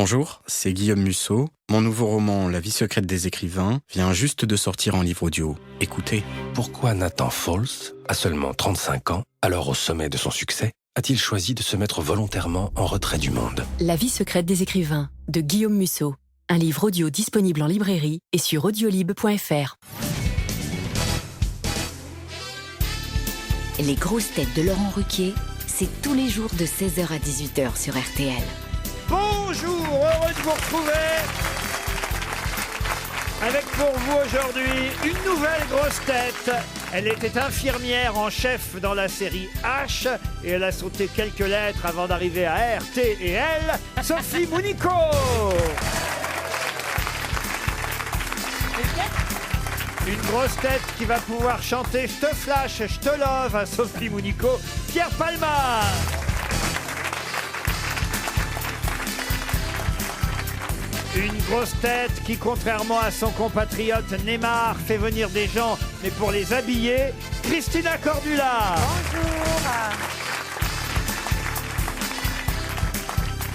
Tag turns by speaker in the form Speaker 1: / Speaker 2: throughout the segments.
Speaker 1: Bonjour, c'est Guillaume Musso. Mon nouveau roman La vie secrète des écrivains vient juste de sortir en livre audio. Écoutez.
Speaker 2: Pourquoi Nathan Falls, à seulement 35 ans, alors au sommet de son succès, a-t-il choisi de se mettre volontairement en retrait du monde ?
Speaker 3: La vie secrète des écrivains, de Guillaume Musso. Un livre audio disponible en librairie et sur audiolib.fr.
Speaker 4: Les grosses têtes de Laurent Ruquier, c'est tous les jours de 16h à 18h sur RTL.
Speaker 5: Bonjour, heureux de vous retrouver avec pour vous aujourd'hui une nouvelle grosse tête. Elle était infirmière en chef dans la série H et elle a sauté quelques lettres avant d'arriver à R, T et L. Sophie Mounico. Une grosse tête qui va pouvoir chanter Je te flash, je te love à Sophie Mounico. Pierre Palmade. Une grosse tête qui, contrairement à son compatriote Neymar, fait venir des gens, mais pour les habiller, Christina Cordula.
Speaker 6: Bonjour.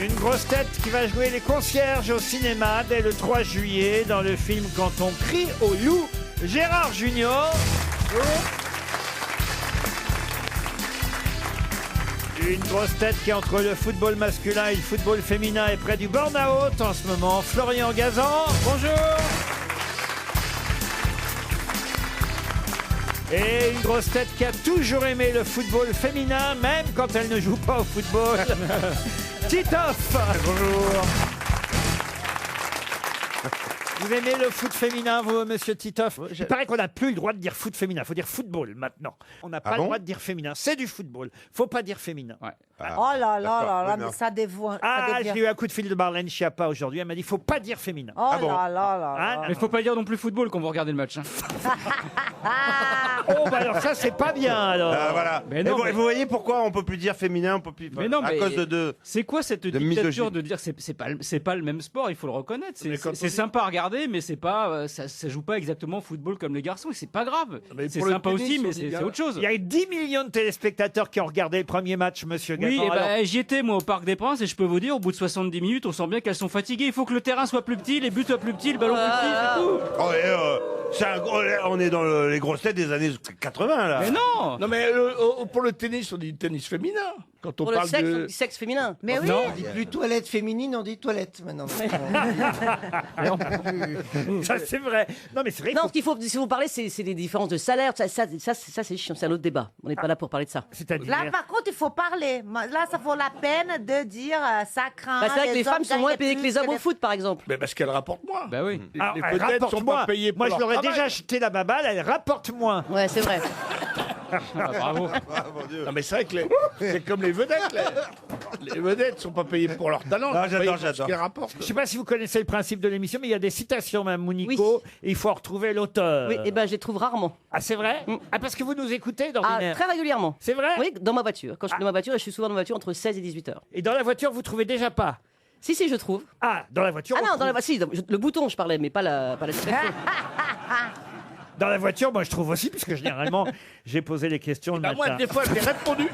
Speaker 5: Une grosse tête qui va jouer les concierges au cinéma dès le 3 juillet dans le film Quand on crie au loup, Gérard Junior. Une grosse tête qui, entre le football masculin et le football féminin, est près du burn-out en ce moment, Florian Gazan. Bonjour. Et une grosse tête qui a toujours aimé le football féminin, même quand elle ne joue pas au football, Titoff. Bonjour. Vous aimez le foot féminin, vous, monsieur Titoff? Il paraît qu'on n'a plus le droit de dire foot féminin. Il faut dire football maintenant. On n'a pas le droit de dire féminin. C'est du football. Faut pas dire féminin. Ouais.
Speaker 6: Oh là là là là, mais ça dévoie.
Speaker 5: J'ai eu un coup de fil de Marlène Schiappa aujourd'hui. Elle m'a dit faut pas dire féminin.
Speaker 6: Oh là là là.
Speaker 7: Mais faut pas dire non plus football quand vous regardez le match. Hein.
Speaker 5: Oh bah alors ça c'est pas bien alors.
Speaker 8: Voilà.
Speaker 7: Mais non,
Speaker 8: vous voyez pourquoi on peut plus dire féminin, on peut plus.
Speaker 7: Mais non,
Speaker 8: à
Speaker 7: mais
Speaker 8: cause de.
Speaker 7: C'est quoi cette dictature de dire c'est pas le même sport, il faut le reconnaître. C'est sympa à regarder, mais c'est pas ça joue pas exactement au football comme les garçons et c'est pas grave. C'est sympa aussi, mais c'est autre chose.
Speaker 5: Il y a 10 millions de téléspectateurs qui ont regardé le premier match, monsieur Gazan.
Speaker 7: Oui, j'y étais moi au Parc des Princes et je peux vous dire au bout de 70 minutes, on sent bien qu'elles sont fatiguées. Il faut que le terrain soit plus petit, les buts soient plus petits, le ballon plus petit, c'est tout.
Speaker 8: On est dans les grosses têtes des années 80 là.
Speaker 7: Mais non.
Speaker 9: Non mais pour le tennis, on dit tennis féminin. Quand on
Speaker 10: pour
Speaker 9: parle
Speaker 10: le sexe,
Speaker 9: de...
Speaker 10: on dit sexe féminin.
Speaker 6: Mais oui.
Speaker 7: Non.
Speaker 11: On dit plus toilette féminine, on dit toilette maintenant.
Speaker 5: Ça c'est vrai. Non mais c'est vrai.
Speaker 10: Non, ce qu'il faut, si vous parlez, c'est les différences de salaire. Ça c'est chiant, c'est un autre débat. On n'est pas là pour parler de ça.
Speaker 5: C'est-à-dire.
Speaker 6: Là, par contre, il faut parler. Là, ça vaut la peine de dire ça craint.
Speaker 10: Bah, c'est vrai que les femmes sont moins payées
Speaker 6: gagnent
Speaker 10: que les hommes
Speaker 6: plus
Speaker 10: au foot, par exemple.
Speaker 9: Mais parce qu'elle rapporte moins.
Speaker 7: Bah oui.
Speaker 9: Les
Speaker 5: Alors, elle
Speaker 9: vedettes
Speaker 5: rapporte
Speaker 9: sont
Speaker 5: moins.
Speaker 9: pas payées pour
Speaker 5: Moi je
Speaker 9: leur
Speaker 5: leur ai
Speaker 9: travail.
Speaker 5: déjà acheté la baballe, elle rapporte moins.
Speaker 10: Ouais, c'est vrai.
Speaker 7: Bravo.
Speaker 9: Non mais c'est vrai que c'est comme les vedettes. Les vedettes sont pas payées pour leur talent.
Speaker 8: Ah,
Speaker 9: sont payées
Speaker 8: j'adore,
Speaker 9: pour ce
Speaker 8: j'adore.
Speaker 9: qu'elles rapportent.
Speaker 5: Je sais pas si vous connaissez le principe de l'émission, mais il y a des citations, Mme Mounico, et il faut en retrouver l'auteur.
Speaker 10: Oui, et ben je les trouve rarement.
Speaker 5: Ah, c'est vrai? Ah, parce que vous nous écoutez
Speaker 10: Ah,
Speaker 5: d'ordinaire.
Speaker 10: très régulièrement.
Speaker 5: C'est vrai?
Speaker 10: Oui, dans ma voiture. Quand je suis dans ma voiture, et je suis souvent dans ma voiture entre 16 et 18 heures.
Speaker 5: Et dans la voiture, vous trouvez déjà pas?
Speaker 10: Si, je trouve.
Speaker 5: Ah, dans la voiture.
Speaker 10: Ah
Speaker 5: on
Speaker 10: non,
Speaker 5: trouve.
Speaker 10: le bouton, je parlais, mais pas la citation.
Speaker 5: Dans la voiture, moi je trouve aussi, puisque généralement j'ai posé les questions le
Speaker 9: Bah, moi,
Speaker 5: matin.
Speaker 9: des fois, j'ai répondu.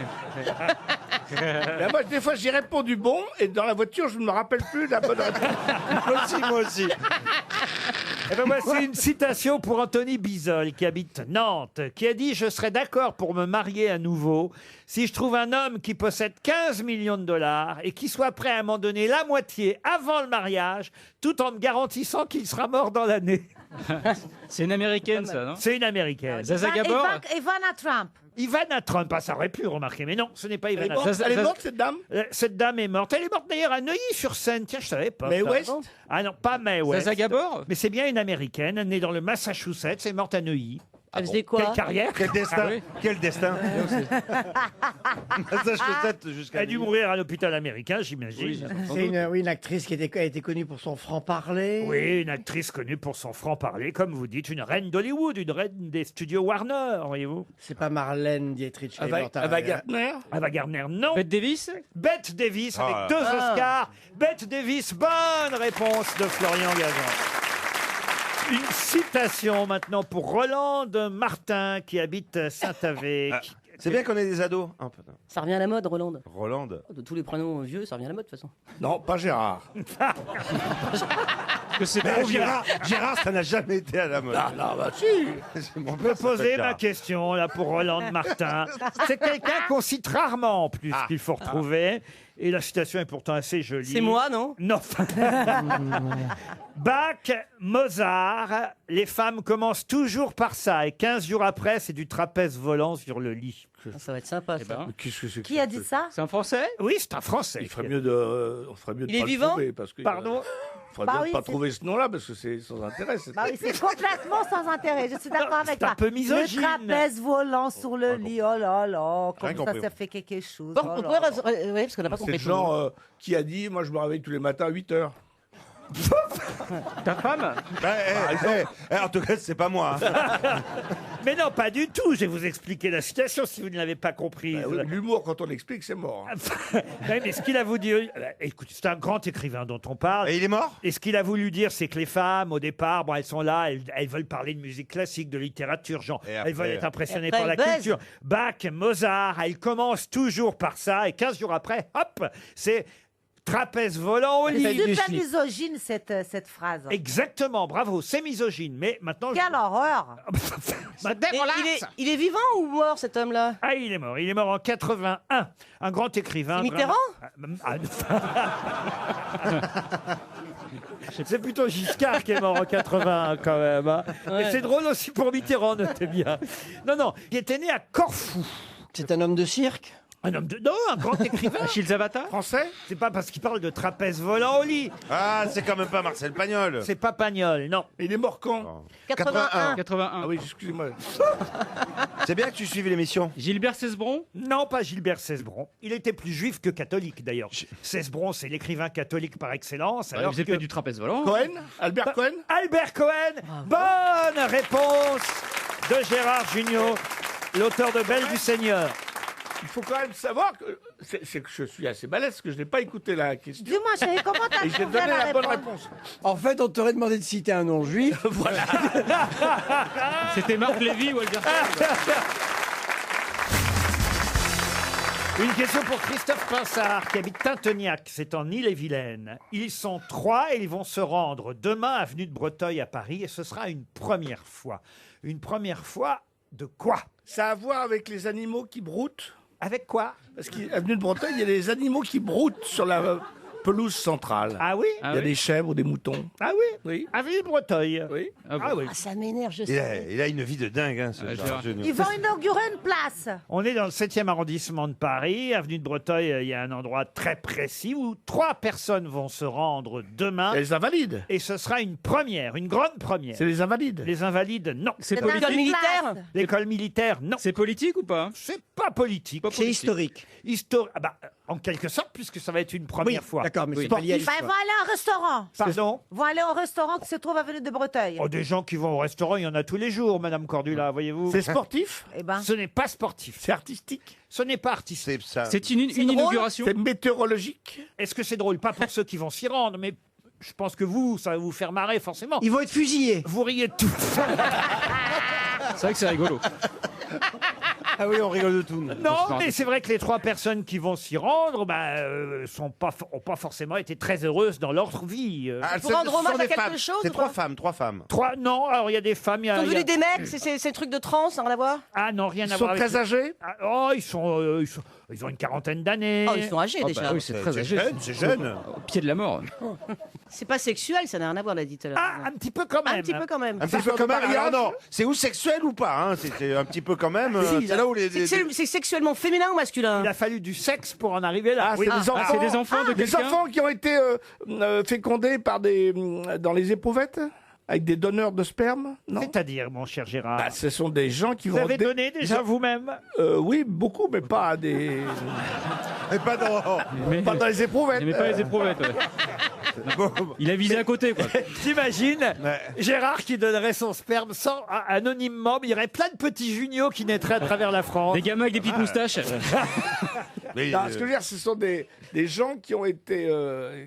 Speaker 9: Moi, des fois, j'ai répondu bon, et dans la voiture, je ne me rappelle plus la bonne réponse.
Speaker 8: Moi aussi.
Speaker 5: Eh ben voici une citation pour Anthony Bizol, qui habite Nantes, qui a dit « Je serais d'accord pour me marier à nouveau si je trouve un homme qui possède 15 millions de dollars et qui soit prêt à m'en donner la moitié avant le mariage, tout en me garantissant qu'il sera mort dans l'année. »
Speaker 7: C'est une américaine ça, non?
Speaker 5: C'est une américaine.
Speaker 7: Zaza Gabor.
Speaker 6: Ivana Trump.
Speaker 5: Ivana Trump, ah, ça aurait pu remarquer, mais non, ce n'est pas
Speaker 9: Elle est
Speaker 5: Ivana
Speaker 9: morte,
Speaker 5: Trump.
Speaker 9: elle est morte, cette dame.
Speaker 5: Cette dame est morte. Elle est morte d'ailleurs à Neuilly-sur-Seine. Tiens, je savais pas.
Speaker 9: Mais
Speaker 5: ça.
Speaker 9: West.
Speaker 5: Ah non, pas Mae West.
Speaker 7: Zaza Gabor.
Speaker 5: Mais c'est bien une américaine, née dans le Massachusetts, est morte à Neuilly.
Speaker 10: Elle faisait quoi?
Speaker 5: Quelle carrière.
Speaker 8: Quel destin.
Speaker 7: Ah oui.
Speaker 8: Quel destin. Massachusetts jusqu'à.
Speaker 5: Elle a dû mourir à l'hôpital américain, j'imagine.
Speaker 7: Oui,
Speaker 11: C'est une actrice qui a été connue pour son franc-parler.
Speaker 5: Oui, une actrice connue pour son franc-parler, comme vous dites, une reine d'Hollywood, une reine des studios Warner, voyez-vous.
Speaker 11: C'est pas Marlène Dietrich. elle est morte à-
Speaker 9: Ava Gardner.
Speaker 5: Ava Gardner, non.
Speaker 7: Bette Davis.
Speaker 5: Bette Davis, avec
Speaker 8: Ah.
Speaker 5: 2 Oscars. Bette Davis, bonne réponse de Florian Gazan. Une citation maintenant pour Roland Martin qui habite Saint-Avé.
Speaker 8: C'est bien qu'on ait des ados.
Speaker 10: Ça revient à la mode, Roland.
Speaker 8: Roland.
Speaker 10: De tous les prénoms vieux, ça revient à la mode de toute façon.
Speaker 9: Non, pas Gérard.
Speaker 7: Que c'est
Speaker 8: Mais
Speaker 7: trop vieux.
Speaker 8: Gérard, ça n'a jamais été à la mode.
Speaker 9: Ah non, bah si.
Speaker 5: Je peux poser ma question là pour Roland Martin. C'est quelqu'un qu'on cite rarement en plus qu'il faut retrouver. Et la citation est pourtant assez jolie.
Speaker 10: C'est moi, non?
Speaker 5: Non. Bach, Mozart, les femmes commencent toujours par ça. Et 15 jours après, c'est du trapèze volant sur le lit.
Speaker 10: Ça va être sympa, ça.
Speaker 9: Qu'est-ce que c'est que
Speaker 6: Qui a dit ça?
Speaker 7: C'est un Français?
Speaker 5: Oui, c'est un Français.
Speaker 9: Il ferait mieux de, on ferait mieux de
Speaker 10: Il est
Speaker 9: pas
Speaker 10: vivant
Speaker 9: le trouver parce que.
Speaker 5: Pardon?
Speaker 9: Il ferait
Speaker 6: Bah
Speaker 9: mieux
Speaker 6: oui,
Speaker 9: de pas
Speaker 6: c'est-
Speaker 9: trouver ce nom-là parce que c'est sans intérêt.
Speaker 6: Bah oui, c'est complètement sans intérêt. Je suis d'accord avec
Speaker 5: C'est
Speaker 6: toi.
Speaker 5: un peu misogyne.
Speaker 6: Le trapèze volant sur le lit. Oh là là, comme
Speaker 8: Rien
Speaker 6: ça,
Speaker 8: compris.
Speaker 6: ça fait quelque chose.
Speaker 10: Bon,
Speaker 6: Oh
Speaker 10: on
Speaker 6: là là.
Speaker 10: pourrait... Ouais, parce qu'on n'a pas
Speaker 9: C'est
Speaker 10: compris.
Speaker 9: le genre qui a dit, moi je me réveille tous les matins à 8h.
Speaker 7: Ta femme?
Speaker 8: En tout cas, c'est pas moi.
Speaker 5: Mais non, pas du tout. Je vais vous expliquer la citation si vous ne l'avez pas comprise.
Speaker 9: L'humour, quand on explique, c'est mort.
Speaker 5: Ouais, mais ce qu'il a voulu dire, écoute, c'est un grand écrivain dont on parle.
Speaker 8: Et il est mort?
Speaker 5: Et ce qu'il a voulu dire, c'est que les femmes, au départ, bon, elles sont là, elles veulent parler de musique classique, de littérature, genre,
Speaker 8: Et après-
Speaker 5: elles veulent être impressionnées
Speaker 10: Après,
Speaker 5: par la
Speaker 10: elles baisent.
Speaker 5: culture. Bach, Mozart, elles commencent toujours par ça, et 15 jours après, hop, c'est trapèze volant au
Speaker 6: C'est
Speaker 5: lit.
Speaker 6: super misogyne cette phrase.
Speaker 5: Exactement, bravo, c'est misogyne, mais maintenant...
Speaker 6: Quelle horreur!
Speaker 10: Il est vivant ou mort, cet homme-là?
Speaker 5: Ah, il est mort en 81, un grand écrivain.
Speaker 10: C'est Mitterrand?
Speaker 5: C'est plutôt Giscard qui est mort en 81 quand même. Hein.
Speaker 10: Ouais.
Speaker 5: Et c'est drôle aussi pour Mitterrand, notez bien. Non, il était né à Corfou.
Speaker 11: C'est un homme de cirque?
Speaker 5: Un homme de... Non, un grand écrivain.
Speaker 7: Achille Zavata?
Speaker 9: Français?
Speaker 5: C'est pas parce qu'il parle de trapèze volant au lit.
Speaker 8: Ah, c'est quand même pas Marcel Pagnol.
Speaker 5: C'est pas Pagnol, non.
Speaker 9: Il est mort quand?
Speaker 10: 81.
Speaker 7: 81.
Speaker 9: Ah oui, excusez-moi.
Speaker 8: C'est bien que tu suives l'émission.
Speaker 7: Gilbert Cesbron?
Speaker 5: Non, pas Gilbert Cesbron. Il était plus juif que catholique d'ailleurs. Cesbron, c'est l'écrivain catholique par excellence.
Speaker 7: Il
Speaker 5: Alors
Speaker 7: faisait
Speaker 5: que...
Speaker 7: peut-être du trapèze volant.
Speaker 9: Cohen? Albert Cohen?
Speaker 5: Albert Cohen, bonne réponse de Gérard Jugnot, l'auteur de Belle du Seigneur.
Speaker 9: Il faut quand même savoir que c'est que je suis assez balèze, que je n'ai pas écouté la question.
Speaker 6: Dis-moi, chérie, comment t'as
Speaker 9: Et j'ai
Speaker 6: trouvé
Speaker 9: donné la bonne
Speaker 6: réponse?
Speaker 9: réponse.
Speaker 11: En fait, on t'aurait demandé de citer un nom juif.
Speaker 9: Voilà.
Speaker 7: C'était Marc Lévy ou Albert
Speaker 5: Une question pour Christophe Pinsard, qui habite Tintegnac, c'est en Ille-et-Vilaine. Ils sont 3 et ils vont se rendre demain avenue de Breteuil à Paris, et ce sera une première fois. Une première fois de quoi?
Speaker 9: Ça a à voir avec les animaux qui broutent.
Speaker 5: Avec quoi?
Speaker 9: Parce qu'avenue de Breteuil, il y a des animaux qui broutent sur la pelouse centrale.
Speaker 5: Ah oui?
Speaker 9: Il y a des chèvres ou des moutons.
Speaker 5: Ah oui?
Speaker 9: Oui.
Speaker 5: Avenue de Breteuil.
Speaker 9: Oui.
Speaker 5: Ah oui.
Speaker 10: Ah, ça m'énerve, je
Speaker 8: Il
Speaker 10: sais.
Speaker 8: a une vie de dingue, hein, ce Gérard Jugnot.
Speaker 6: Ils vont inaugurer une place.
Speaker 5: On est dans le 7e arrondissement de Paris, avenue de Breteuil, il y a un endroit très précis où 3 personnes vont se rendre demain.
Speaker 9: Les invalides.
Speaker 5: Et ce sera une première, une grande première.
Speaker 9: C'est les invalides.
Speaker 5: Les invalides, non.
Speaker 7: C'est
Speaker 6: C'est un
Speaker 10: L'école
Speaker 6: une
Speaker 10: militaire?
Speaker 6: place.
Speaker 5: L'école militaire, non.
Speaker 7: C'est politique ou pas?
Speaker 5: C'est pas politique.
Speaker 11: C'est historique.
Speaker 5: Ah bah, en quelque sorte, puisque ça va être une
Speaker 11: Oui,
Speaker 5: première fois.
Speaker 11: d'accord, mais
Speaker 7: Oui.
Speaker 11: c'est pas lié à
Speaker 6: Ils vont
Speaker 11: l'histoire.
Speaker 6: aller à un restaurant.
Speaker 5: Pardon?
Speaker 6: Ils vont aller au restaurant qui se trouve avenue de Breteuil.
Speaker 5: Oh, des gens qui vont au restaurant, il y en a tous les jours, Madame Cordula, voyez-vous.
Speaker 9: C'est sportif.
Speaker 6: Eh ben,
Speaker 5: Ce n'est pas sportif.
Speaker 9: C'est artistique.
Speaker 5: Ce n'est pas artistique.
Speaker 8: C'est ça.
Speaker 7: C'est une
Speaker 10: drôle.
Speaker 7: inauguration?
Speaker 9: C'est météorologique.
Speaker 5: Est-ce que c'est drôle? Pas pour ceux qui vont s'y rendre, mais je pense que vous, ça va vous faire marrer forcément.
Speaker 11: Ils vont être fusillés.
Speaker 5: Vous riez de tout.
Speaker 7: C'est vrai que c'est rigolo.
Speaker 8: Ah oui, on rigole de tout.
Speaker 5: Non, mais c'est vrai que les 3 personnes qui vont s'y rendre, ont pas forcément été très heureuses dans leur vie.
Speaker 8: Ah,
Speaker 10: Pour rendre
Speaker 8: ce sont
Speaker 10: hommage à
Speaker 8: des
Speaker 10: quelque
Speaker 8: femmes.
Speaker 10: chose
Speaker 8: C'est
Speaker 10: ou
Speaker 8: 3
Speaker 10: pas
Speaker 8: femmes, 3 femmes.
Speaker 5: 3, non, alors il y a des femmes, il y
Speaker 10: Ils
Speaker 5: a...
Speaker 10: sont
Speaker 5: il y a-
Speaker 10: devenus des mecs, c'est le truc de trans, ça n'a rien à voir?
Speaker 5: Ah non, rien
Speaker 9: Ils
Speaker 5: à
Speaker 9: sont
Speaker 5: voir avec...
Speaker 9: très âgés.
Speaker 5: Ah, oh, ils ont une quarantaine d'années.
Speaker 10: Oh, ils sont âgés déjà.
Speaker 7: bah oui, c'est très âgé.
Speaker 8: C'est jeune.
Speaker 7: Au pied de la mort.
Speaker 10: C'est pas sexuel, ça n'a rien à voir, l'a dit tout à l'heure.
Speaker 5: Ah, un petit peu quand même.
Speaker 10: Un petit peu quand même.
Speaker 8: Un petit peu quand même. Alors non, c'est ou sexuel ou pas, hein. C'est un petit peu quand même. C'est là où
Speaker 10: C'est sexuellement féminin ou masculin?
Speaker 5: Il a fallu du sexe pour en arriver là.
Speaker 9: Ah, c'est des enfants.
Speaker 7: C'est des enfants de
Speaker 9: Des
Speaker 7: quelqu'un?
Speaker 9: enfants qui ont été fécondés par dans les éprouvettes avec des donneurs de sperme. Non.
Speaker 5: C'est-à-dire, mon cher Gérard.
Speaker 9: Bah, ce sont des gens qui
Speaker 5: Vous
Speaker 9: vont.
Speaker 5: avez donné déjà vous-même?
Speaker 9: Oui, beaucoup, mais pas à des.
Speaker 8: Et pas dans.
Speaker 9: Pas dans les éprouvettes.
Speaker 7: J'aimais pas les éprouvettes. Ouais. Il a visé à côté, quoi.
Speaker 5: T'imagines Gérard qui donnerait son sperme anonymement, mais il y aurait plein de petits juniors qui naîtraient à travers la France.
Speaker 7: Des gamins avec des petites moustaches.
Speaker 8: Mais,
Speaker 9: Non, ce que je veux dire, ce sont des gens qui ont été,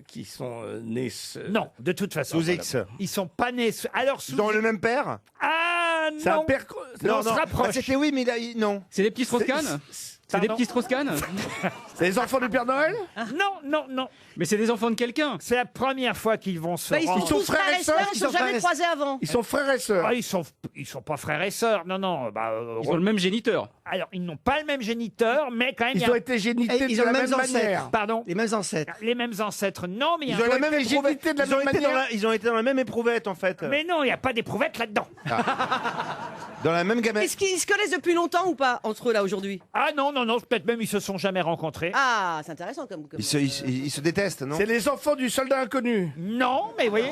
Speaker 9: qui sont nés.
Speaker 5: Non, de toute façon.
Speaker 8: Sous X.
Speaker 5: Ils sont pas nés. Alors,
Speaker 8: Ils ont le même père?
Speaker 5: Ah
Speaker 9: C'est un
Speaker 5: non.
Speaker 9: père.
Speaker 5: Non, on se rapproche.
Speaker 8: Ah, c'était oui, mais non.
Speaker 7: C'est des petits Strauss-Kahn. C'est des petits Strauss-Kahn.
Speaker 9: C'est les enfants du Père Noël?
Speaker 5: Non.
Speaker 7: Mais c'est des enfants de quelqu'un.
Speaker 5: C'est la première fois qu'ils vont se
Speaker 10: Bah, ils
Speaker 5: rendre.
Speaker 10: sont tous frères et sœurs, ils ne sont jamais croisés avant.
Speaker 9: Ils sont frères et sœurs.
Speaker 5: Ah, ils sont pas frères et sœurs. Non.
Speaker 7: Ils ont le même géniteur.
Speaker 5: Alors, ils n'ont pas le même géniteur, mais quand même.
Speaker 9: Ils ont été génités
Speaker 11: Ils
Speaker 9: de
Speaker 11: ont
Speaker 9: la
Speaker 11: les
Speaker 9: même
Speaker 11: mêmes
Speaker 9: manière.
Speaker 11: ancêtres.
Speaker 5: Pardon.
Speaker 11: Les mêmes ancêtres.
Speaker 5: Les mêmes ancêtres, non, mais il y a
Speaker 8: Ils ont
Speaker 5: un-
Speaker 8: la même
Speaker 9: été
Speaker 8: éprouvette.
Speaker 9: génités de la
Speaker 8: Ils ont
Speaker 9: même
Speaker 8: été dans
Speaker 9: manière.
Speaker 8: ils ont été dans la même éprouvette, en fait.
Speaker 5: Mais non, il n'y a pas d'éprouvette là-dedans.
Speaker 8: Dans la même gamelle.
Speaker 10: Est-ce qu'ils se connaissent depuis longtemps ou pas, entre eux, là, aujourd'hui?
Speaker 5: Ah non, peut-être même ils se sont jamais rencontrés.
Speaker 10: Ah, c'est intéressant comme...
Speaker 8: Ils se détestent, non?
Speaker 9: C'est les enfants du soldat inconnu.
Speaker 5: Non, mais vous voyez.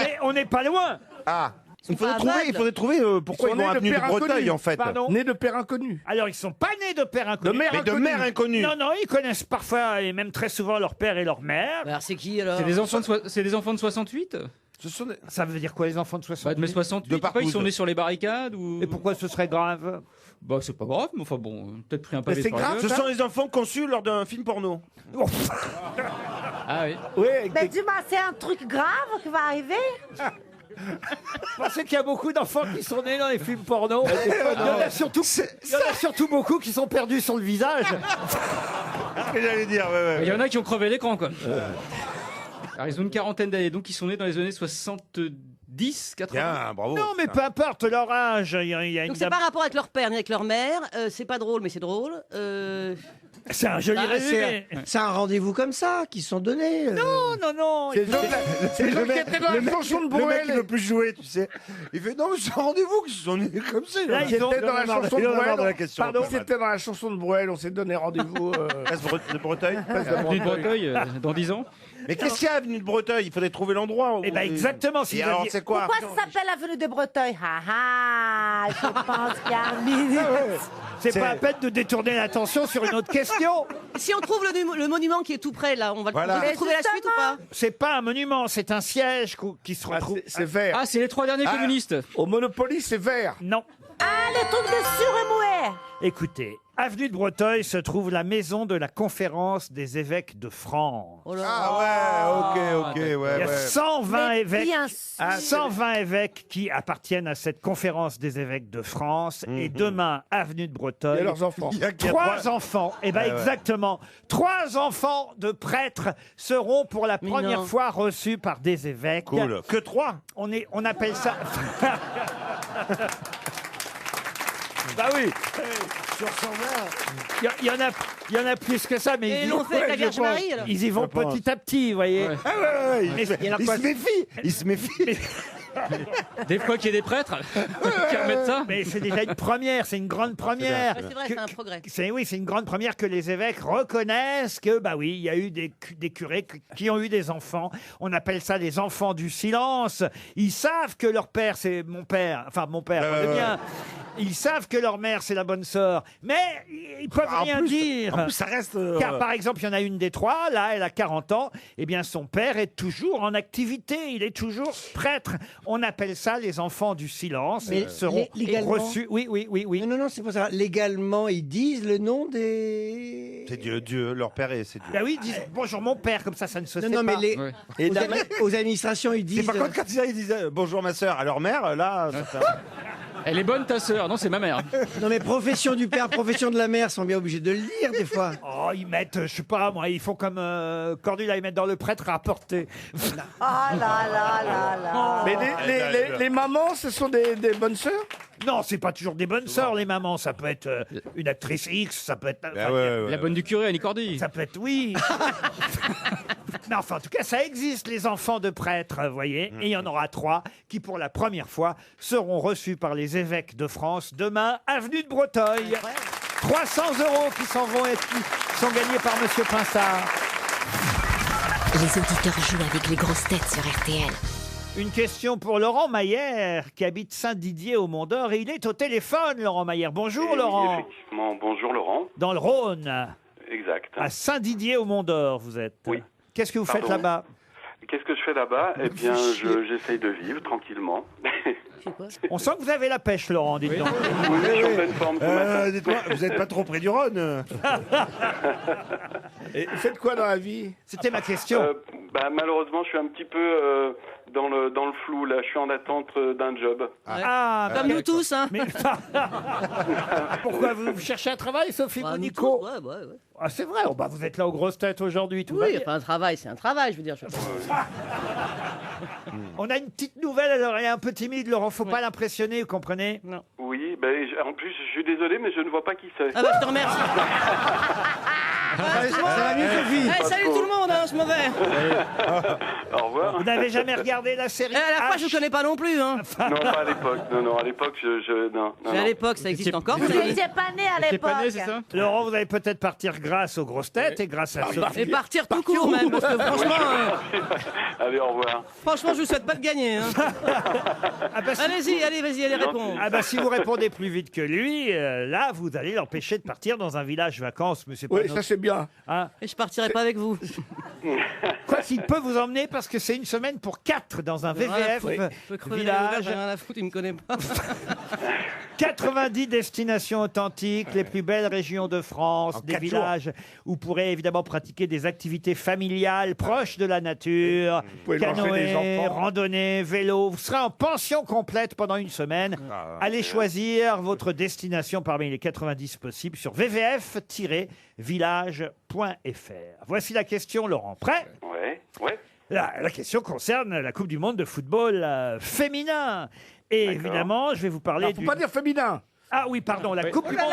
Speaker 5: Mais on n'est pas loin.
Speaker 8: Ah. Il
Speaker 10: pas
Speaker 8: faudrait trouver pourquoi
Speaker 9: Ils
Speaker 8: ils
Speaker 9: sont
Speaker 8: vont
Speaker 9: nés de
Speaker 8: avenue du
Speaker 9: père inconnu.
Speaker 8: Breteuil, en fait.
Speaker 5: Pardon.
Speaker 9: Nés de père inconnu.
Speaker 5: Alors, ils sont pas nés de père inconnu.
Speaker 9: De mère
Speaker 8: Mais de
Speaker 9: inconnue.
Speaker 8: mère inconnue.
Speaker 5: Non, ils connaissent parfois et même très souvent leur père et leur mère.
Speaker 10: Alors, c'est qui, alors?
Speaker 7: C'est des enfants de 68.
Speaker 8: Ce sont des...
Speaker 5: Ça veut dire quoi, les enfants de 60
Speaker 7: Bah, de mai 68.
Speaker 8: De
Speaker 7: Je sais pas,
Speaker 8: partout,
Speaker 7: ils sont
Speaker 8: de-
Speaker 7: nés sur les barricades ou.
Speaker 5: Et pourquoi ce serait grave?
Speaker 7: Bah, c'est pas grave, mais enfin bon, peut-être pris un
Speaker 9: Mais
Speaker 7: pavé
Speaker 9: c'est
Speaker 7: sur la
Speaker 9: grave,
Speaker 7: gueule.
Speaker 8: Ce sont les enfants conçus lors d'un film porno.
Speaker 7: Ah oui.
Speaker 9: Oui,
Speaker 6: Mais dis-moi, c'est un truc grave qui va arriver?
Speaker 5: Vous pensez qu'il y a beaucoup d'enfants qui sont nés dans les films porno? Il y en a surtout beaucoup qui sont perdus sur le visage.
Speaker 8: C'est ce que j'allais dire,
Speaker 7: Il y en a qui ont crevé l'écran, quoi. Alors, ils ont une quarantaine d'années, donc ils sont nés dans les années 70, 80.
Speaker 8: Bien, bravo.
Speaker 5: Non, mais peu importe leur âge. Il y a
Speaker 10: Donc,
Speaker 5: une
Speaker 10: c'est pas rapport avec leur père ni avec leur mère. C'est pas drôle, mais c'est drôle.
Speaker 5: C'est un joli résumé.
Speaker 11: C'est un rendez-vous comme ça qu'ils se sont donnés.
Speaker 5: Non.
Speaker 9: c'est les gens qui étaient dans la chanson de
Speaker 8: Le mec, il
Speaker 9: Bruel.
Speaker 8: veut plus jouer, tu sais. Il fait, non, mais c'est un rendez-vous qu'ils se sont nés comme ça.
Speaker 5: Là,
Speaker 9: Ils
Speaker 5: ils ont-
Speaker 9: étaient dans la chanson de
Speaker 8: Il en a marre de la
Speaker 9: Bruel.
Speaker 8: question.
Speaker 9: Pardon, c'était dans la chanson de Bruel. On s'est donné rendez-vous.
Speaker 8: Place de Breteuil.
Speaker 7: Avenue de Breteuil, dans 10 ans.
Speaker 8: Mais qu'est-ce qu'il y a, avenue de Breteuil? Il faudrait trouver l'endroit.
Speaker 5: Eh ben, exactement, si
Speaker 8: Et
Speaker 5: vous
Speaker 8: alors,
Speaker 5: aviez-
Speaker 8: c'est quoi?
Speaker 6: Pourquoi ça s'appelle l'avenue de Breteuil? Je pense qu'il y a un minute.
Speaker 5: C'est pas la peine de détourner l'attention sur une autre question.
Speaker 10: Si on trouve le monument qui est tout près, là, on va
Speaker 8: Voilà.
Speaker 10: on peut trouver la suite ou pas?
Speaker 5: C'est pas un monument, c'est un siège qui se
Speaker 9: Ah,
Speaker 5: retrouve.
Speaker 9: c'est vert.
Speaker 7: Ah, c'est les 3 derniers communistes.
Speaker 9: Au Monopoly, c'est vert.
Speaker 5: Non.
Speaker 6: Ah, le truc de suremouet.
Speaker 5: Écoutez, avenue de Breteuil se trouve la maison de la conférence des évêques de France.
Speaker 10: Oh là là.
Speaker 8: Ah ouais, ok,
Speaker 5: Il y
Speaker 8: ouais.
Speaker 5: a 120
Speaker 6: Mais
Speaker 5: évêques.
Speaker 6: bien sûr.
Speaker 5: 120 évêques qui appartiennent à cette conférence des évêques de France. Et demain, avenue de Breteuil.
Speaker 9: Et leurs enfants.
Speaker 8: Il y a
Speaker 5: Trois enfants, eh ben
Speaker 8: ouais.
Speaker 5: exactement, 3 enfants de prêtres seront pour la
Speaker 10: Mais
Speaker 5: première
Speaker 10: non.
Speaker 5: fois reçus par des évêques.
Speaker 8: Cool. Que 3?
Speaker 5: On appelle ça. Bah oui,
Speaker 8: Sur 120.
Speaker 5: il y en a plus que ça, mais
Speaker 10: Et
Speaker 5: ils
Speaker 10: ils l'ont fait avec la Vierge Marie, alors.
Speaker 5: ils y vont
Speaker 8: Je pense.
Speaker 5: petit à petit, vous voyez.
Speaker 7: Ouais.
Speaker 8: Ah ouais,
Speaker 5: Mais
Speaker 8: il se méfie. Il se méfie.
Speaker 7: Des fois qu'il y a des prêtres qui remettent ça.
Speaker 5: Mais c'est déjà une première, c'est une grande première.
Speaker 10: Ouais, c'est vrai, c'est un progrès.
Speaker 5: Oui, c'est une grande première que les évêques reconnaissent que, bah oui, il y a eu des curés qui ont eu des enfants. On appelle ça les enfants du silence. Ils savent que leur père, c'est mon père. Enfin, mon père, on est bien. Ils savent que leur mère, c'est la bonne sœur. Mais ils peuvent
Speaker 8: En
Speaker 5: rien
Speaker 8: plus-
Speaker 5: dire.
Speaker 8: En plus, ça reste.
Speaker 5: Car par exemple, il y en a une des 3, là, elle a 40 ans, eh bien son père est toujours en activité, il est toujours prêtre. On appelle ça les enfants du silence.
Speaker 11: Mais
Speaker 5: Ils seront
Speaker 11: légalement
Speaker 5: reçus. Oui.
Speaker 11: Non, c'est pour ça. Légalement, ils disent le nom des.
Speaker 8: C'est Dieu, leur père et c'est Dieu.
Speaker 5: Bah oui, ils disent bonjour mon père, comme ça ne se sait
Speaker 11: Non, mais
Speaker 5: pas.
Speaker 11: les...
Speaker 7: Ouais.
Speaker 11: aux administrations, ils
Speaker 8: C'est
Speaker 11: disent.
Speaker 8: par contre quand ils disaient bonjour ma sœur à leur mère, là. ça fait-
Speaker 7: Elle est bonne ta sœur. Non, c'est ma mère.
Speaker 11: Non, mais profession du père, profession de la mère sont bien obligés de le dire des fois.
Speaker 5: Oh, ils mettent, je sais pas moi, ils font comme Cordula, ils mettent dans le prêtre à porter.
Speaker 6: Oh là là là là.
Speaker 9: Mais les mamans, ce sont des bonnes sœurs?
Speaker 5: Non, c'est pas toujours des bonnes sœurs, les mamans. Ça peut être une actrice X, ça peut être.
Speaker 8: Ah ouais.
Speaker 7: La bonne du curé, Annie Cordy.
Speaker 5: Ça peut être, oui. Mais enfin, en tout cas, ça existe, les enfants de prêtres, vous voyez. Et il y en aura 3 qui, pour la première fois, seront reçus par les évêques de France demain, avenue de Breteuil. 300 € qui s'en vont être qui sont gagnés par Monsieur Pinsard.
Speaker 4: Les auditeurs jouent avec les grosses têtes sur RTL.
Speaker 5: Une question pour Laurent Maillère, qui habite Saint-Didier au Mont-d'Or. Et il est au téléphone, Laurent Maillère. Bonjour, Laurent.
Speaker 12: Effectivement, bonjour Laurent.
Speaker 5: Dans le Rhône,
Speaker 12: Exact.
Speaker 5: à Saint-Didier au Mont-d'Or, vous êtes.
Speaker 12: Oui.
Speaker 5: Qu'est-ce que vous faites
Speaker 12: Pardon.
Speaker 5: là-bas?
Speaker 12: Qu'est-ce que je fais là-bas? Eh bien, j'essaye de vivre tranquillement.
Speaker 5: On sent que vous avez la pêche, Laurent, dites donc.
Speaker 12: Oui, je suis en pleine forme ce matin.
Speaker 8: Dites-moi, vous n'êtes pas trop près du Rhône.
Speaker 9: Et vous faites quoi dans la vie?
Speaker 5: C'était ma question.
Speaker 12: Malheureusement, je suis un petit peu dans le flou, là. Je suis en attente d'un job.
Speaker 10: Comme nous tous, hein.
Speaker 5: Mais... Pourquoi vous cherchez un travail, Sophie Monico?
Speaker 10: Ouais.
Speaker 5: Ah, c'est vrai, vous êtes là aux grosses têtes aujourd'hui, tout va
Speaker 10: Oui,
Speaker 5: bien.
Speaker 10: enfin, un travail, c'est un travail, je veux dire.
Speaker 5: On a une petite nouvelle, alors elle est un peu timide, Laurent, faut pas l'impressionner, vous comprenez?
Speaker 10: Non.
Speaker 12: Oui, en plus, je suis désolé, mais je ne vois pas qui c'est.
Speaker 10: Ah bah, je te remercie.
Speaker 11: Ça va mieux, Sophie.
Speaker 10: Salut tout le monde, hein, je m'en vais.
Speaker 12: Au revoir.
Speaker 5: Vous n'avez jamais regardé la série
Speaker 10: À la fois, je ne connais pas non plus. Hein.
Speaker 12: Non, pas à l'époque. Non, à l'époque, non.
Speaker 10: Mais à l'époque, ça existe encore.
Speaker 6: Vous n'étiez pas né à l'époque.
Speaker 5: Laurent, vous allez peut-être partir grâce aux grosses têtes et grâce à Sophie.
Speaker 10: Et partir tout court même, parce que franchement...
Speaker 12: Allez, au revoir.
Speaker 10: Franchement, je vous souhaite pas de gagner. Hein. Allez-y, allez, répondez.
Speaker 5: Ah bah si vous répondez plus vite que lui, là, vous allez l'empêcher de partir dans un village vacances, monsieur.
Speaker 9: Oui, ça c'est bien.
Speaker 5: Hein?
Speaker 10: Et je partirai pas avec vous.
Speaker 5: Quoi qu'il peut vous emmener parce que c'est une semaine pour 4 dans un VVF village.
Speaker 10: J'ai rien à foutre, il me connaît pas.
Speaker 5: 90 destinations authentiques, les plus belles régions de France, des villages où vous pourrez évidemment pratiquer des activités familiales proches de la nature, canoë, randonnée, vélo. Vous serez en pension complète pendant une semaine. Allez choisir votre destination parmi les 90 possibles sur vvf-village.fr. Voici la question, Laurent. Prêt?
Speaker 12: Ouais.
Speaker 5: La question concerne la Coupe du Monde de football féminin. Et évidemment, je vais vous parler
Speaker 9: Faut pas dire féminin.
Speaker 5: Ah oui, pardon, la Coupe du Monde.